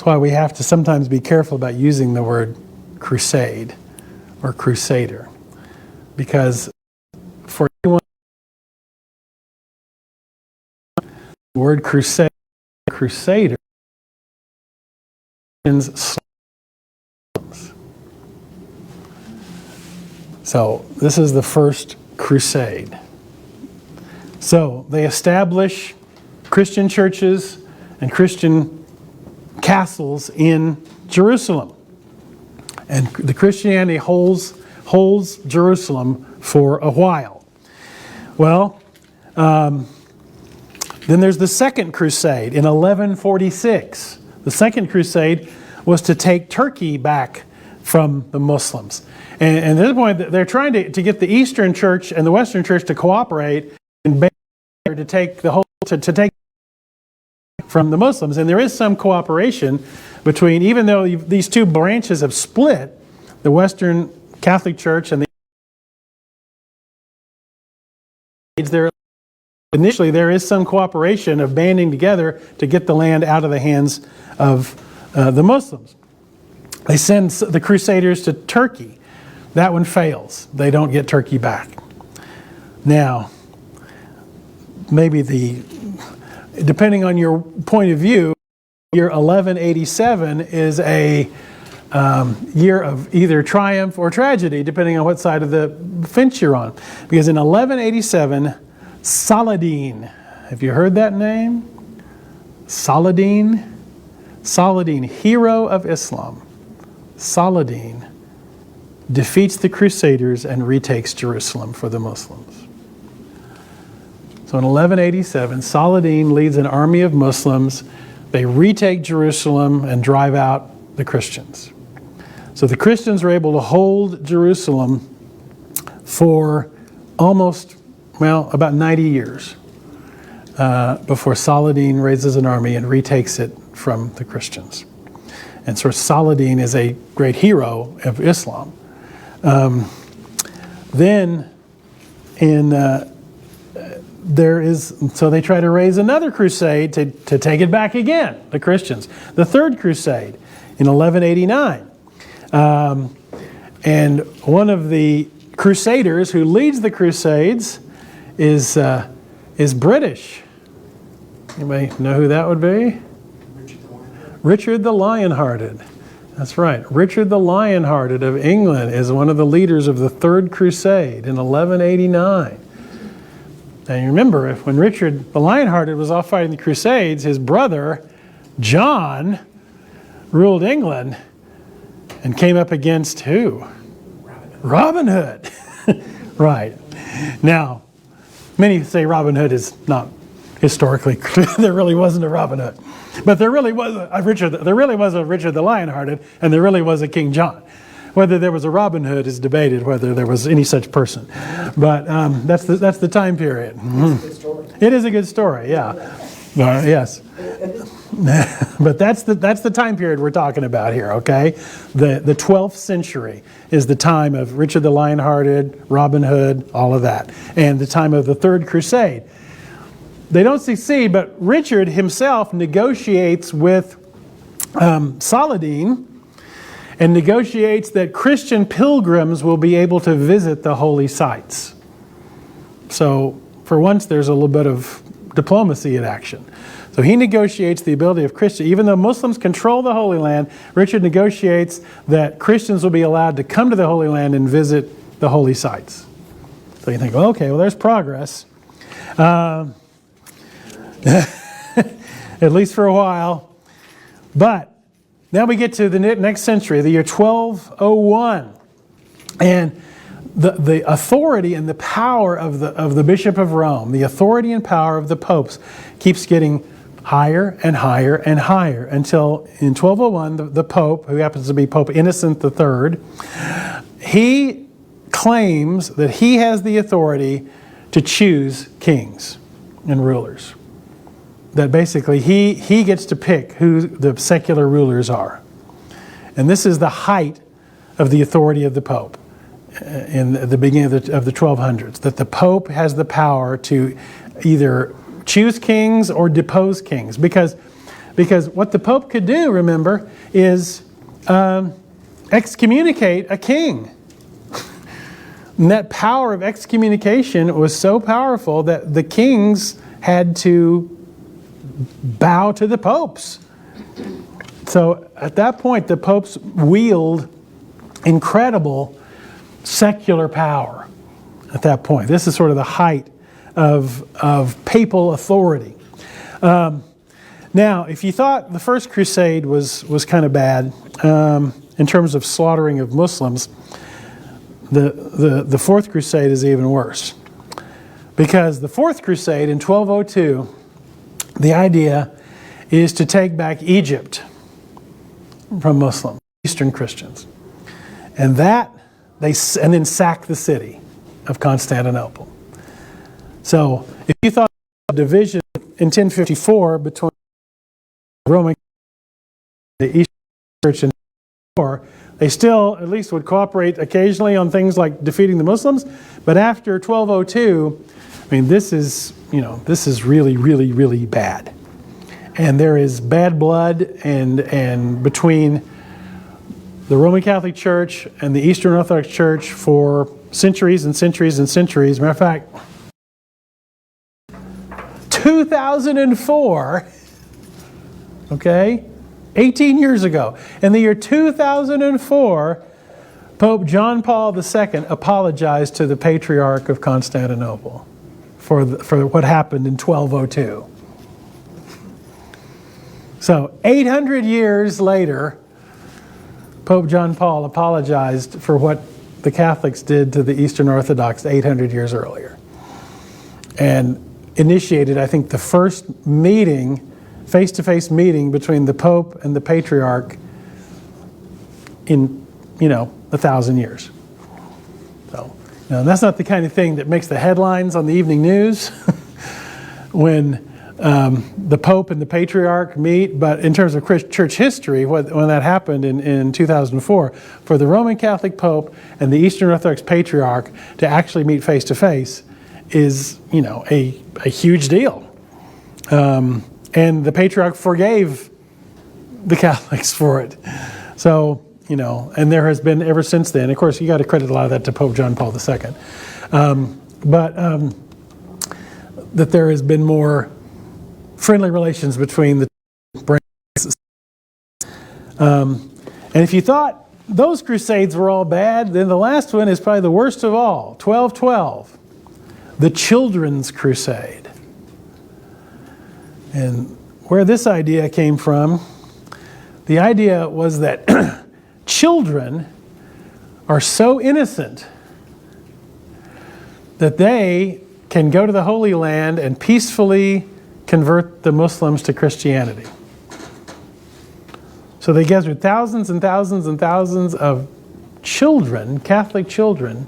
S1: why we have to sometimes be careful about using the word crusade or crusader. Because for anyone, the word crusade, crusader, means so this is the first crusade. So they establish Christian churches and Christian castles in Jerusalem. And the Christianity holds Jerusalem for a while. Well, then there's the Second Crusade in 1146. The Second Crusade was to take Turkey back from the Muslims. And at this point, they're trying to get the Eastern Church and the Western Church to cooperate and to take the whole to take from the Muslims. And there is some cooperation between, even though these two branches have split, the Western Catholic Church and initially there is some cooperation of banding together to get the land out of the hands of the Muslims. They send the Crusaders to Turkey. That one fails. They don't get Turkey back. Now, maybe depending on your point of view, year 1187 is a year of either triumph or tragedy, depending on what side of the fence you're on. Because in 1187, Saladin, have you heard that name? Saladin, hero of Islam. Saladin defeats the Crusaders and retakes Jerusalem for the Muslims. So in 1187, Saladin leads an army of Muslims. They retake Jerusalem and drive out the Christians. So the Christians were able to hold Jerusalem for about 90 years before Saladin raises an army and retakes it from the Christians. And so Saladin is a great hero of Islam. So they try to raise another crusade to take it back again, the Christians. The Third Crusade in 1189. And one of the crusaders who leads the crusades is British. Anybody know who that would be? Richard the Lionhearted. That's right. Richard the Lionhearted of England is one of the leaders of the Third Crusade in 1189. And you remember, when Richard the Lionhearted was off fighting the Crusades, his brother, John, ruled England and came up against who? Robin Hood. Right. Now, many say Robin Hood is not historically clear. There really wasn't a Robin Hood. But there really was a Richard the Lionhearted, and there really was a King John. Whether there was a Robin Hood is debated, whether there was any such person. But that's the time period.
S3: It's a good story.
S1: It is a good story, yeah. Yes. But that's the time period we're talking about here, okay? The 12th century is the time of Richard the Lionhearted, Robin Hood, all of that. And the time of the Third Crusade. They don't succeed, but Richard himself negotiates with Saladin and negotiates that Christian pilgrims will be able to visit the holy sites. So, for once, there's a little bit of diplomacy in action. So he negotiates the ability of Christians, even though Muslims control the Holy Land, Richard negotiates that Christians will be allowed to come to the Holy Land and visit the holy sites. So you think, well, okay, well, there's progress. At least for a while. But now we get to the next century, the year 1201. And the authority and the power of the Bishop of Rome, the authority and power of the popes keeps getting higher and higher and higher, until in 1201, the Pope, who happens to be Pope Innocent III, he claims that he has the authority to choose kings and rulers. That basically he gets to pick who the secular rulers are. And this is the height of the authority of the Pope in the beginning of the 1200s, that the Pope has the power to either choose kings or depose kings. Because what the Pope could do, remember, is excommunicate a king. And that power of excommunication was so powerful that the kings had to bow to the popes. So at that point, the popes wield incredible secular power at that point. This is sort of the height of papal authority. Now, if you thought the First Crusade was kind of bad in terms of slaughtering of Muslims, the Fourth Crusade is even worse. Because the Fourth Crusade in 1202, the idea is to take back Egypt from Muslims, Eastern Christians. And then sack the city of Constantinople. So if you thought the division in 1054 between the Roman and the Eastern Church and war, they still at least would cooperate occasionally on things like defeating the Muslims. But after 1202, I mean, this is really, really, really bad. And there is bad blood and between the Roman Catholic Church and the Eastern Orthodox Church for centuries and centuries and centuries. Matter of fact, 2004, okay, 18 years ago, in the year 2004, Pope John Paul II apologized to the Patriarch of Constantinople for what happened in 1202. So 800 years later, Pope John Paul apologized for what the Catholics did to the Eastern Orthodox 800 years earlier. And initiated, I think, the first meeting, face-to-face meeting between the Pope and the Patriarch in, 1,000 years. So, that's not the kind of thing that makes the headlines on the evening news when the Pope and the Patriarch meet, but in terms of church history, when that happened in 2004, for the Roman Catholic Pope and the Eastern Orthodox Patriarch to actually meet face-to-face is, a huge deal. And the Patriarch forgave the Catholics for it. So, and there has been ever since then. Of course, you got to credit a lot of that to Pope John Paul II. That there has been more friendly relations between the branches. And if you thought those crusades were all bad, then the last one is probably the worst of all, 1212, the Children's Crusade. And where this idea came from, the idea was that children are so innocent that they can go to the Holy Land and peacefully convert the Muslims to Christianity. So they gathered thousands and thousands and thousands of children, Catholic children,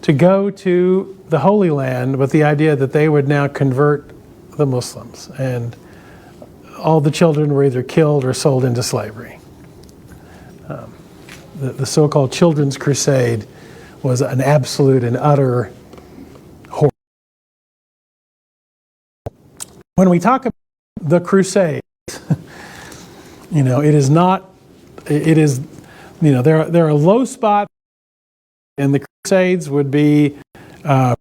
S1: to go to the Holy Land with the idea that they would now convert the Muslims. And all the children were either killed or sold into slavery. The so-called Children's Crusade was an absolute and utter horror. When we talk about the Crusade, it is not, it is, there are low spots, and the Crusades would be the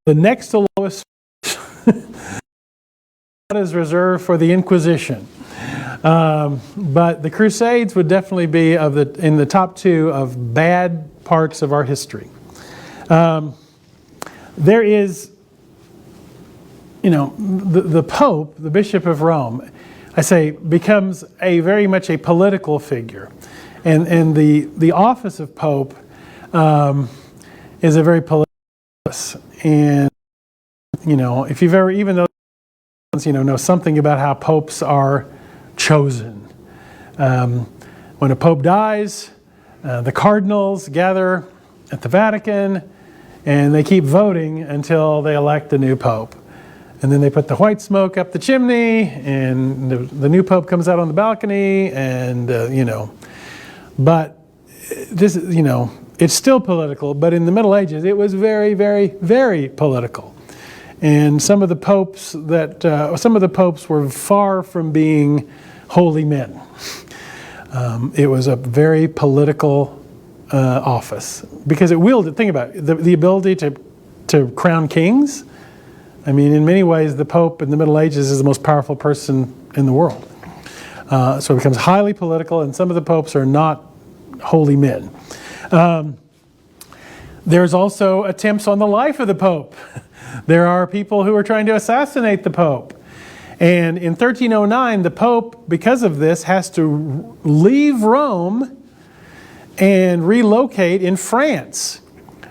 S1: next to lowest is reserved for the Inquisition. But the Crusades would definitely be in the top two of bad parts of our history. There is, the Pope, the Bishop of Rome, I say, becomes very much a political figure. And the office of Pope is a very political office. And, if you've ever, even though know something about how popes are chosen. When a pope dies, the cardinals gather at the Vatican, and they keep voting until they elect a new pope. And then they put the white smoke up the chimney, and the new pope comes out on the balcony, and, But this, it's still political, but in the Middle Ages, it was very, very, very political. And some of the popes were far from being holy men. It was a very political office because it wielded, think about it, the ability to crown kings. I mean, in many ways, the Pope in the Middle Ages is the most powerful person in the world. So it becomes highly political, and some of the popes are not holy men. There's also attempts on the life of the Pope. There are people who are trying to assassinate the Pope. And in 1309, the Pope, because of this, has to leave Rome and relocate in France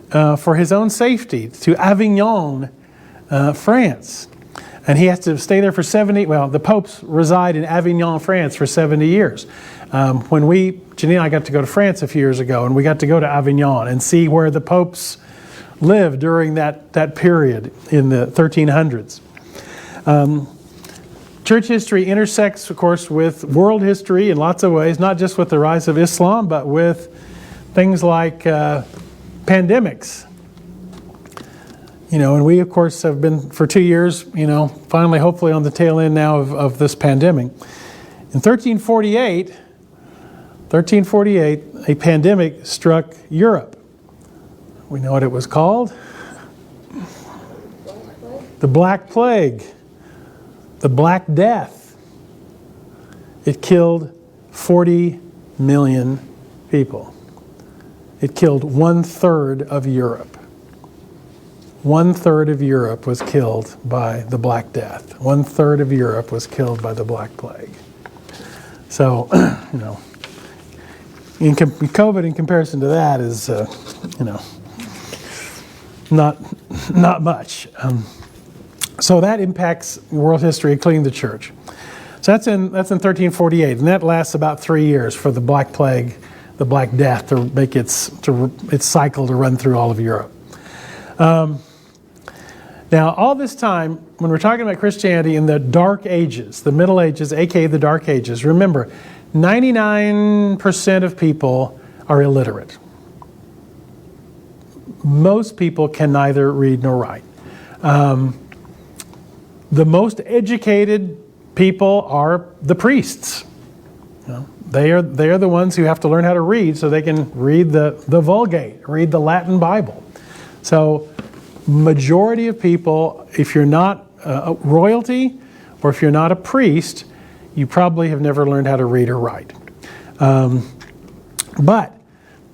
S1: for his own safety to Avignon, France. And he has to stay there for the popes reside in Avignon, France for 70 years. When Janine and I got to go to France a few years ago, and we got to go to Avignon and see where the popes lived during that period in the 1300s. Church history intersects, of course, with world history in lots of ways, not just with the rise of Islam, but with things like pandemics. And we, of course, have been for 2 years, finally, hopefully on the tail end now of this pandemic. In 1348, a pandemic struck Europe. We know what it was called. The Black Plague. The Black Death. It killed 40 million people. It killed 1/3 of Europe. 1/3 of Europe was killed by the Black Death. 1/3 of Europe was killed by the Black Plague. So, COVID in comparison to that is, not much. So that impacts world history, including the church. So that's in 1348, and that lasts about 3 years for the Black Plague, the Black Death, to make its cycle to run through all of Europe. Now, all this time, when we're talking about Christianity in the Dark Ages, the Middle Ages, aka the Dark Ages, remember, 99% of people are illiterate. Most people can neither read nor write. The most educated people are the priests. They are the ones who have to learn how to read so they can read the Vulgate, read the Latin Bible. So, majority of people, if you're not a royalty or if you're not a priest, you probably have never learned how to read or write. But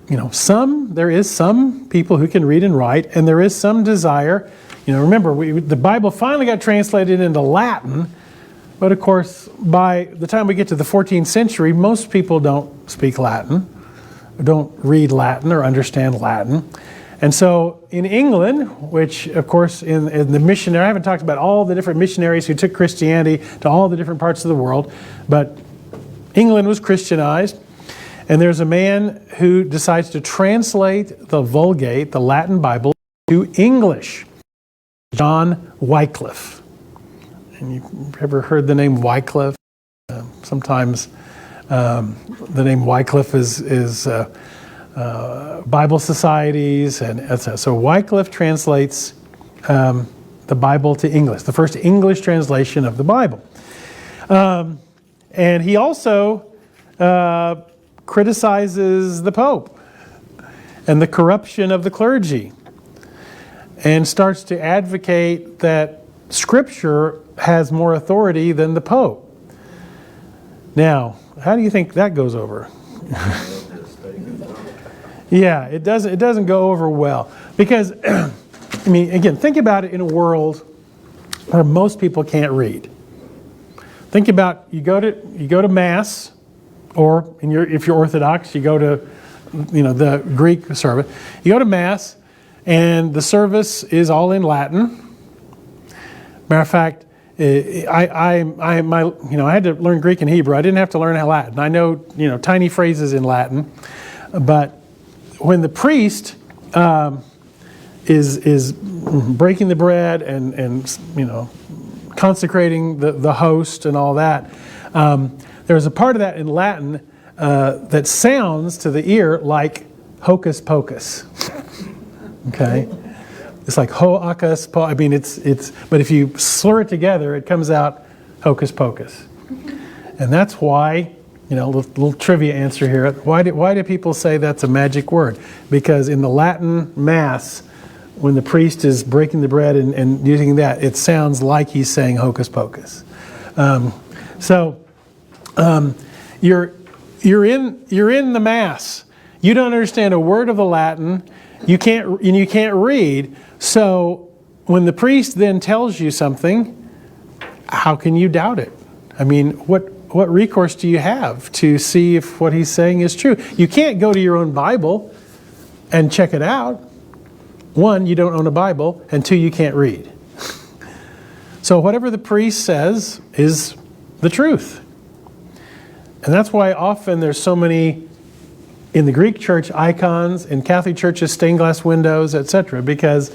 S1: there is some people who can read and write, and there is some desire. Remember, the Bible finally got translated into Latin, but of course, by the time we get to the 14th century, most people don't speak Latin, don't read Latin or understand Latin. And so in England, which of course in the missionary, I haven't talked about all the different missionaries who took Christianity to all the different parts of the world, but England was Christianized. And there's a man who decides to translate the Vulgate, the Latin Bible, to English. John Wycliffe. And you ever heard the name Wycliffe? Sometimes the name Wycliffe is Bible societies, and so Wycliffe translates the Bible to English, the first English translation of the Bible. And he also criticizes the Pope and the corruption of the clergy, and starts to advocate that Scripture has more authority than the Pope. Now, how do you think that goes over? Yeah, it doesn't go over well. Because, again, think about it in a world where most people can't read. Think about, you go to Mass, or if you're Orthodox, you go to the Greek service. You go to Mass, and the service is all in Latin. Matter of fact, I had to learn Greek and Hebrew. I didn't have to learn Latin. I know, tiny phrases in Latin, but when the priest is breaking the bread and consecrating the host and all that, there's a part of that in Latin that sounds to the ear like hocus pocus. Okay, it's like ho-akas po. I mean, it's. But if you slur it together, it comes out hocus pocus, and that's why. Little trivia answer here. Why do people say that's a magic word? Because in the Latin Mass, when the priest is breaking the bread and using that, it sounds like he's saying hocus pocus. You're in the Mass. You don't understand a word of the Latin. You can't read. So when the priest then tells you something, how can you doubt it? I mean, what recourse do you have to see if what he's saying is true? You can't go to your own Bible and check it out. One, you don't own a Bible, and two, you can't read. So whatever the priest says is the truth. And that's why often there's so many, in the Greek church, icons, in Catholic churches, stained glass windows, etc., because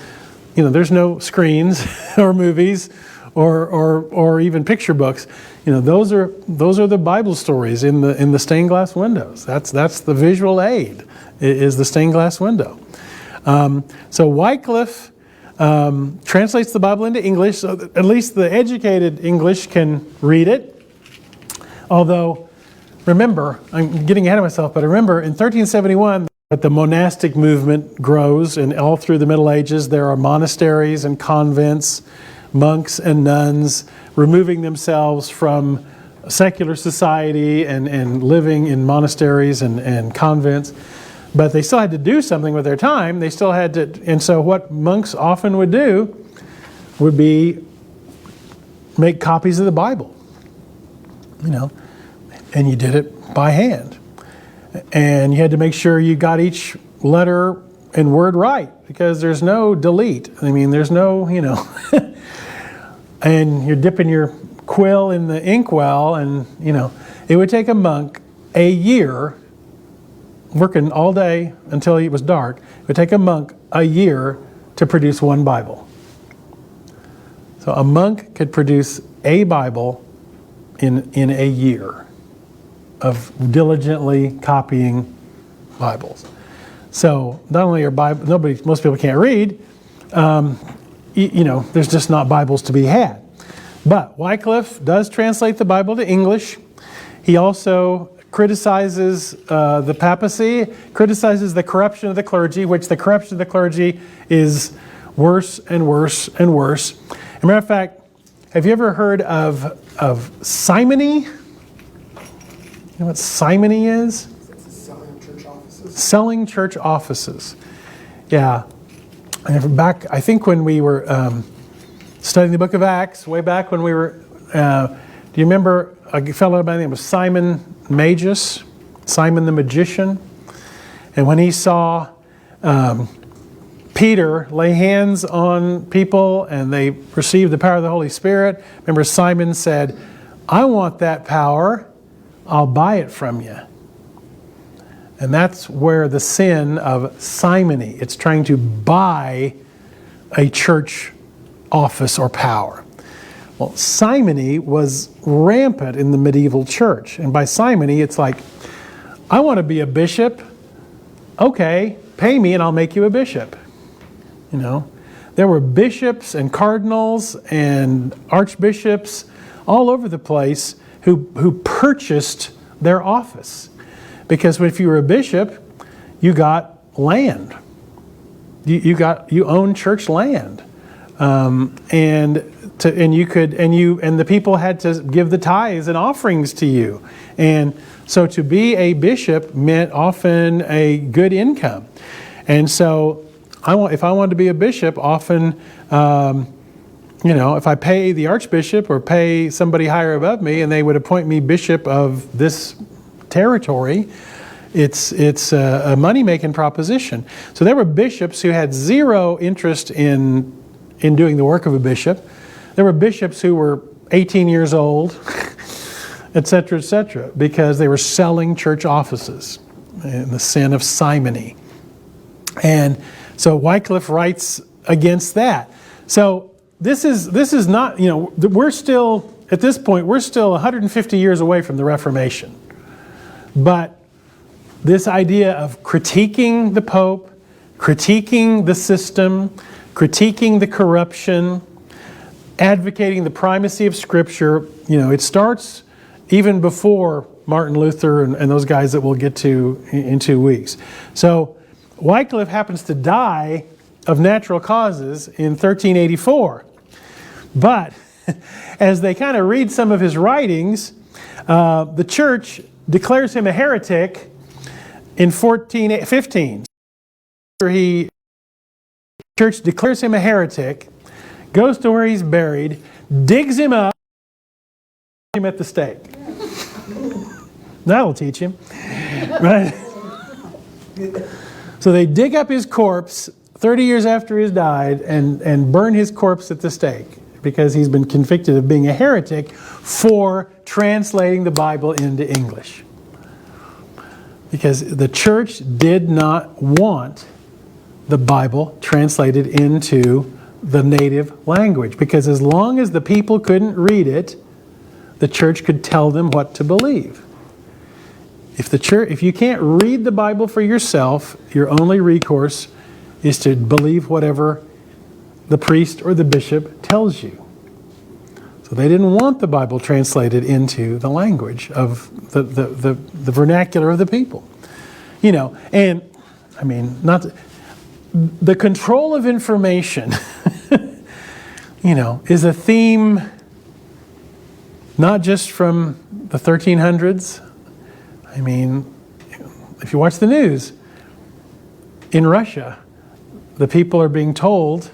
S1: there's no screens or movies or even picture books. Those are the Bible stories in the stained glass windows. That's the visual aid, is the stained glass window. So Wycliffe translates the Bible into English, so that at least the educated English can read it. Although, remember, I'm getting ahead of myself, but remember in 1371 that the monastic movement grows, and all through the Middle Ages there are monasteries and convents, monks and nuns removing themselves from secular society and living in monasteries and convents. But they still had to do something with their time. They still had to, and so what monks often would do would be make copies of the Bible. And you did it by hand. And you had to make sure you got each letter and word right, because there's no delete. I mean, there's no, and you're dipping your quill in the inkwell, and, it would take a monk a year, working all day until it was dark. It would take a monk a year to produce one Bible. So a monk could produce a Bible in a year of diligently copying Bibles. So not only are most people can't read, there's just not Bibles to be had. But Wycliffe does translate the Bible to English. He also criticizes the papacy, criticizes the corruption of the clergy, which the corruption of the clergy is worse and worse and worse. As a matter of fact, have you ever heard of simony? You know what simony is?
S3: Selling church offices.
S1: Selling church offices. Yeah. And back, I think when we were studying the book of Acts, way back when we were, do you remember a fellow by the name of Simon Magus, Simon the magician? And when he saw Peter lay hands on people and they received the power of the Holy Spirit, remember Simon said, "I want that power, I'll buy it from you." And that's where the sin of simony, it's trying to buy a church office or power. Well, simony was rampant in the medieval church. And by simony, it's like, I want to be a bishop. Okay, pay me and I'll make you a bishop. There were bishops and cardinals and archbishops all over the place who purchased their office. Because if you were a bishop, you got land. You owned church land. And the people had to give the tithes and offerings to you. And so to be a bishop meant often a good income. And so if I wanted to be a bishop, often, if I pay the archbishop or pay somebody higher above me and they would appoint me bishop of this territory, it's a money-making proposition. So there were bishops who had zero interest in doing the work of a bishop. There were bishops who were 18 years old, etc., because they were selling church offices in the sin of simony. And so Wycliffe writes against that. So this is not, we're still, at this point, we're still 150 years away from the Reformation. But this idea of critiquing the Pope, critiquing the system, critiquing the corruption, advocating the primacy of Scripture, it starts even before Martin Luther and those guys that we'll get to in 2 weeks. So Wycliffe happens to die of natural causes in 1384. But as they kind of read some of his writings, the church declares him a heretic in 1415. The church declares him a heretic, goes to where he's buried, digs him up, him at the stake. That'll teach him. Right? So they dig up his corpse 30 years after he's died and burn his corpse at the stake because he's been convicted of being a heretic for translating the Bible into English. Because the church did not want the Bible translated into the native language. Because as long as the people couldn't read it, the church could tell them what to believe. If you can't read the Bible for yourself, your only recourse is to believe whatever the priest or the bishop tells you. So they didn't want the Bible translated into the language of the vernacular of the people. And I mean, the control of information, is a theme not just from the 1300s. I mean, if you watch the news, in Russia, the people are being told,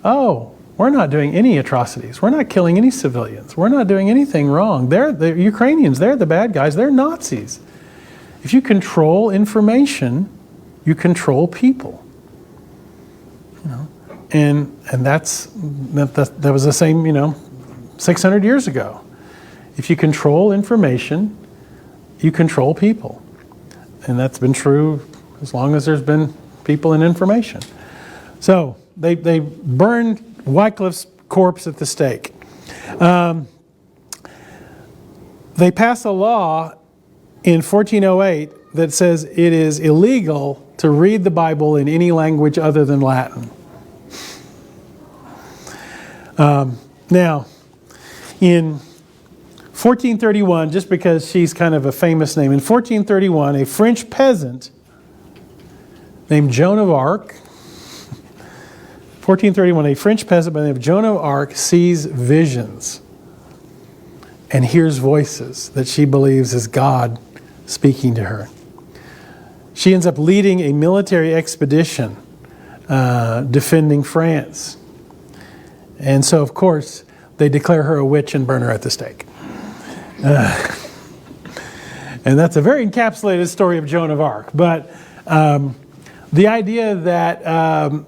S1: oh, we're not doing any atrocities. We're not killing any civilians. We're not doing anything wrong. They're the Ukrainians. They're the bad guys. They're Nazis. If you control information, you control people. And that was the same, 600 years ago. If you control information, you control people. And that's been true as long as there's been people and information. So they burned Wycliffe's corpse at the stake. They pass a law in 1408 that says it is illegal to read the Bible in any language other than Latin. Now, in 1431, just because she's kind of a famous name, in 1431, a French peasant named Joan of Arc, 1431, a French peasant by the name of Joan of Arc sees visions and hears voices that she believes is God speaking to her. She ends up leading a military expedition defending France. And so, of course, they declare her a witch and burn her at the stake. And that's a very encapsulated story of Joan of Arc. But the idea that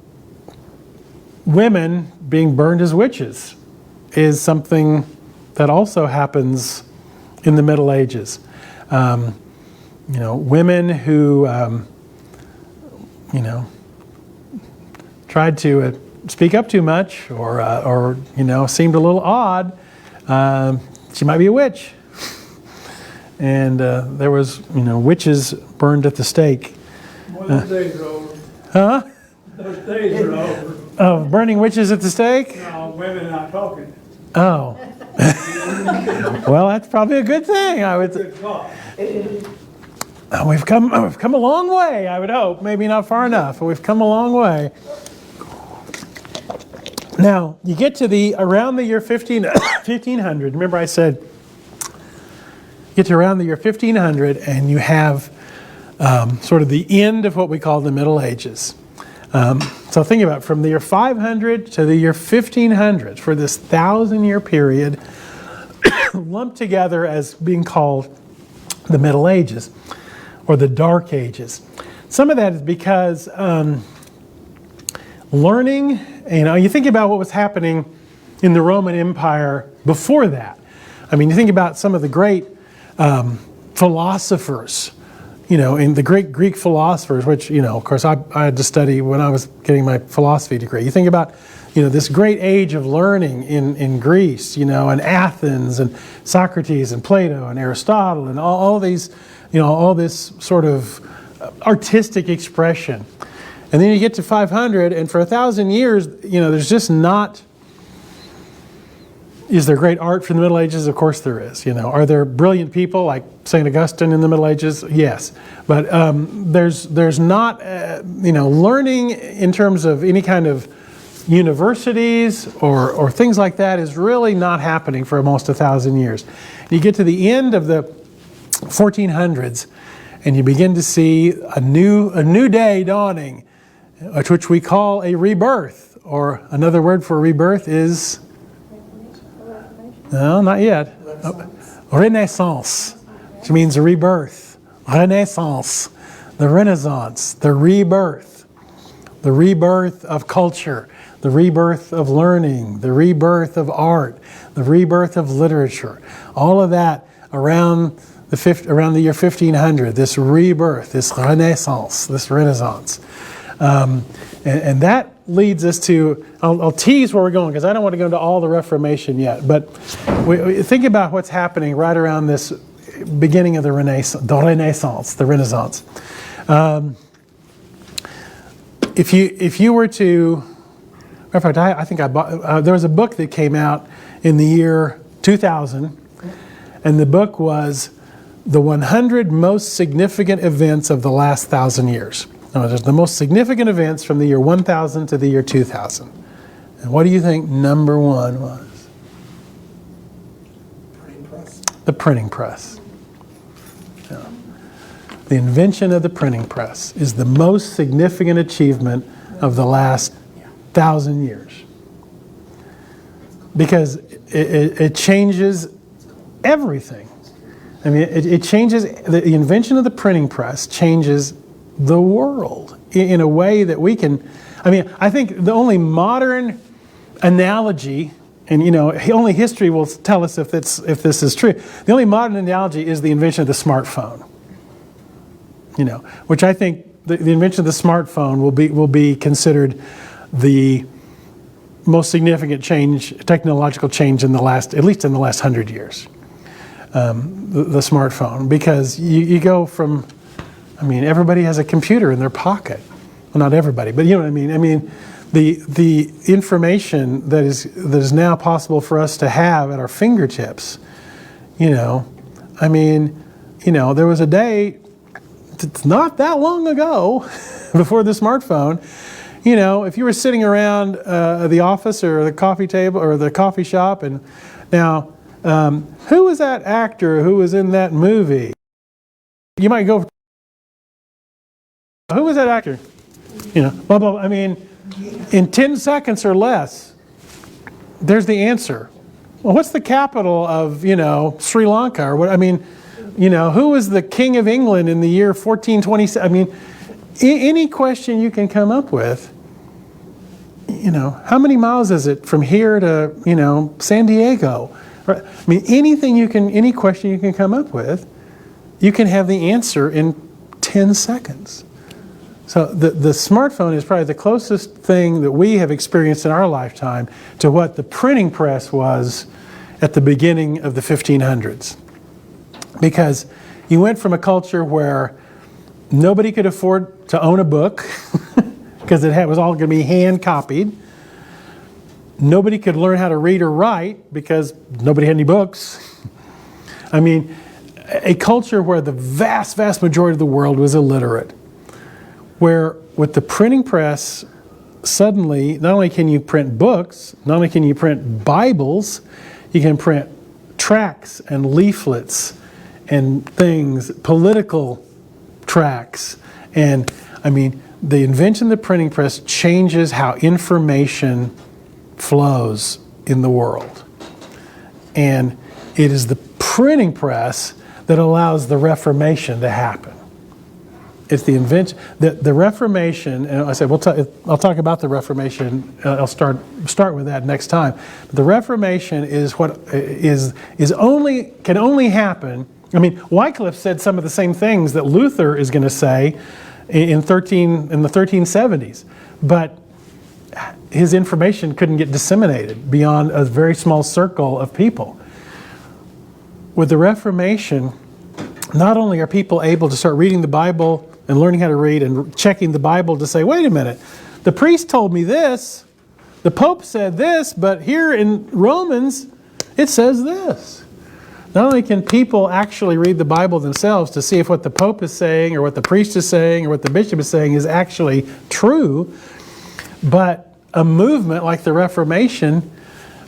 S1: women being burned as witches is something that also happens in the Middle Ages. Women who, tried to speak up too much or seemed a little odd, she might be a witch. And there was, witches burned at the stake.
S4: Well, those days are over.
S1: Huh?
S4: Those days are over.
S1: Of burning witches at the stake?
S4: No, women not talking.
S1: Oh. Well, that's probably a good thing, I would
S4: Good talk.
S1: We've come a long way, I would hope. Maybe not far enough, but we've come a long way. Now, you get to around the year 1500. Remember I said, get to around the year 1500 and you have sort of the end of what we call the Middle Ages. So think about it, from the year 500 to the year 1500, for this 1,000-year period, lumped together as being called the Middle Ages, or the Dark Ages. Some of that is because learning, you think about what was happening in the Roman Empire before that. I mean, you think about some of the great philosophers, in the great Greek philosophers, which, of course, I had to study when I was getting my philosophy degree. You think about, this great age of learning in Greece, and Athens and Socrates and Plato and Aristotle and all these, all this sort of artistic expression. And then you get to 500, and for 1,000 years, there's just not. Is there great art from the Middle Ages? Of course there is. Are there brilliant people like St. Augustine in the Middle Ages? Yes, but there's not learning in terms of any kind of universities or things like that is really not happening for almost 1,000 years. You get to the end of the 1400s, and you begin to see a new day dawning, which we call a rebirth, or another word for rebirth is. No, not yet. Renaissance, which means a rebirth. Renaissance, the Renaissance, the rebirth of culture, the rebirth of learning, the rebirth of art, the rebirth of literature. All of that around the year 1500. This rebirth, this Renaissance, this Renaissance, and that leads us to, I'll tease where we're going because I don't want to go into all the Reformation yet, but we think about what's happening right around this beginning of the Renaissance. If you were to, in fact, I think I bought, there was a book that came out in the year 2000, and the book was The 100 Most Significant Events of the Last 1,000 Years. There's the most significant events from the year 1000 to the year 2000. And what do you think number one was?
S3: Printing press.
S1: The printing press. Yeah. The invention of the printing press is the most significant achievement of the last 1,000 years. Because it changes everything. I mean, it changes, the invention of the printing press changes the world in a way that we can. I think the only modern analogy, and only history will tell us if this is true. The only modern analogy is the invention of the smartphone. Which I think the invention of the smartphone will be considered the most significant technological change at least in the last 100 years. The smartphone, because you go from. Everybody has a computer in their pocket. Well, not everybody, but you know what I mean. The information that is now possible for us to have at our fingertips. There was a day, it's not that long ago, before the smartphone. If you were sitting around the office or the coffee table or the coffee shop, and now, who was that actor who was in that movie? You might go. Who was that actor? Blah, blah. In 10 seconds or less, there's the answer. Well, what's the capital of, Sri Lanka? Or what? Who was the King of England in the year 1427? Any question you can come up with. How many miles is it from here to, San Diego? Any question you can come up with, you can have the answer in 10 seconds. So the smartphone is probably the closest thing that we have experienced in our lifetime to what the printing press was at the beginning of the 1500s. Because you went from a culture where nobody could afford to own a book because it was all going to be hand copied. Nobody could learn how to read or write because nobody had any books. A culture where the vast, vast majority of the world was illiterate. Where with the printing press, suddenly, not only can you print books, not only can you print Bibles, you can print tracts and leaflets and things, political tracts. And the invention of the printing press changes how information flows in the world. And it is the printing press that allows the Reformation to happen. It's the invention, the Reformation. And I said I'll talk about the Reformation. I'll start with that next time. The Reformation is what can only happen. I mean, Wycliffe said some of the same things that Luther is going to say in the 1370s, but his information couldn't get disseminated beyond a very small circle of people. With the Reformation, not only are people able to start reading the Bible and learning how to read and checking the Bible to say, wait a minute, the priest told me this, the Pope said this, but here in Romans it says this. Not only can people actually read the Bible themselves to see if what the Pope is saying or what the priest is saying or what the bishop is saying is actually true, but a movement like the Reformation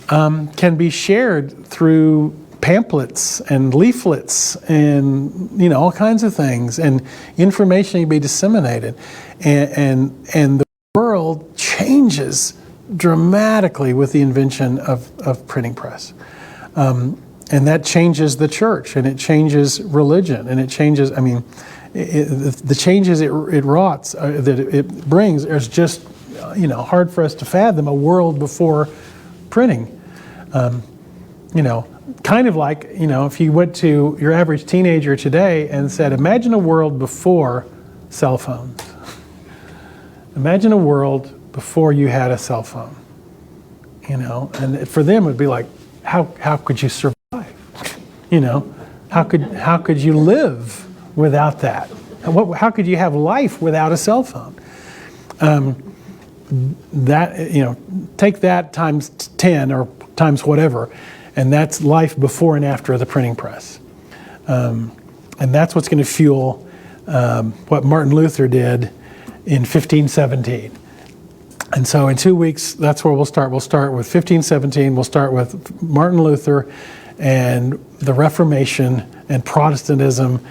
S1: can be shared through pamphlets and leaflets and all kinds of things, and information can be disseminated, and the world changes dramatically with the invention of printing press. And that changes the church, and it changes religion, and it changes, the changes it wroughts, that it brings, is just, hard for us to fathom a world before printing. Kind of like, if you went to your average teenager today and said, imagine a world before cell phones. Imagine a world before you had a cell phone. And for them it would be like, how could you survive? How could you live without that? How could you have life without a cell phone? Take that times 10 or times whatever, and that's life before and after the printing press. And that's what's going to fuel what Martin Luther did in 1517. And so in 2 weeks, that's where we'll start. We'll start with 1517. We'll start with Martin Luther and the Reformation and Protestantism,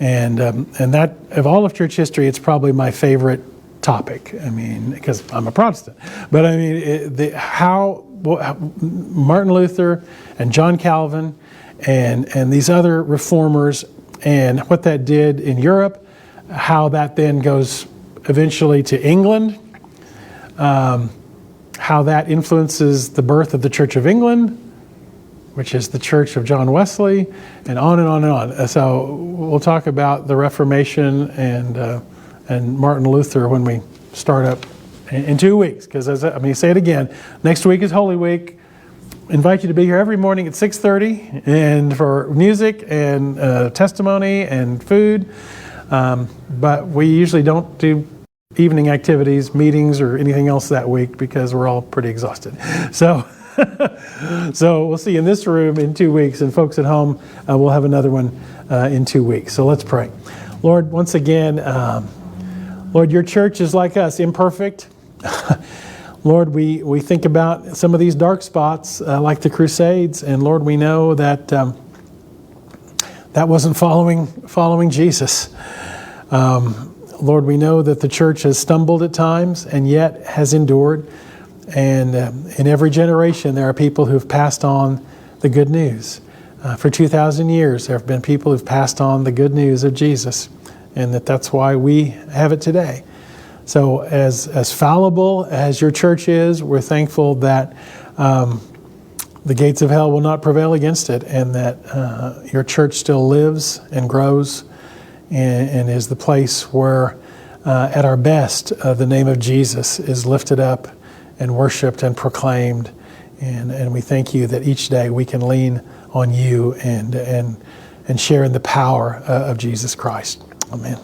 S1: and that, of all of church history, it's probably my favorite topic. Because I'm a Protestant, but how Martin Luther and John Calvin and these other reformers, and what that did in Europe, how that then goes eventually to England, how that influences the birth of the Church of England, which is the Church of John Wesley, and on and on and on. So we'll talk about the Reformation and Martin Luther when we start up in 2 weeks. Because say it again, next week is Holy Week. Invite you to be here every morning at 6:30, and for music and testimony and food. But we usually don't do evening activities, meetings, or anything else that week because we're all pretty exhausted. So we'll see you in this room in 2 weeks, and folks at home, we'll have another one in 2 weeks. So let's pray. Lord, once again, Lord, your church is like us, imperfect. Lord, we think about some of these dark spots, like the Crusades, and Lord, we know that that wasn't following Jesus. Lord, we know that the church has stumbled at times and yet has endured. And in every generation, there are people who've passed on the good news. For 2,000 years, there have been people who've passed on the good news of Jesus, and that's why we have it today. So as fallible as your church is, we're thankful that the gates of hell will not prevail against it, and that your church still lives and grows and is the place where, at our best, the name of Jesus is lifted up and worshiped and proclaimed. And we thank you that each day we can lean on you and share in the power of Jesus Christ. Amen.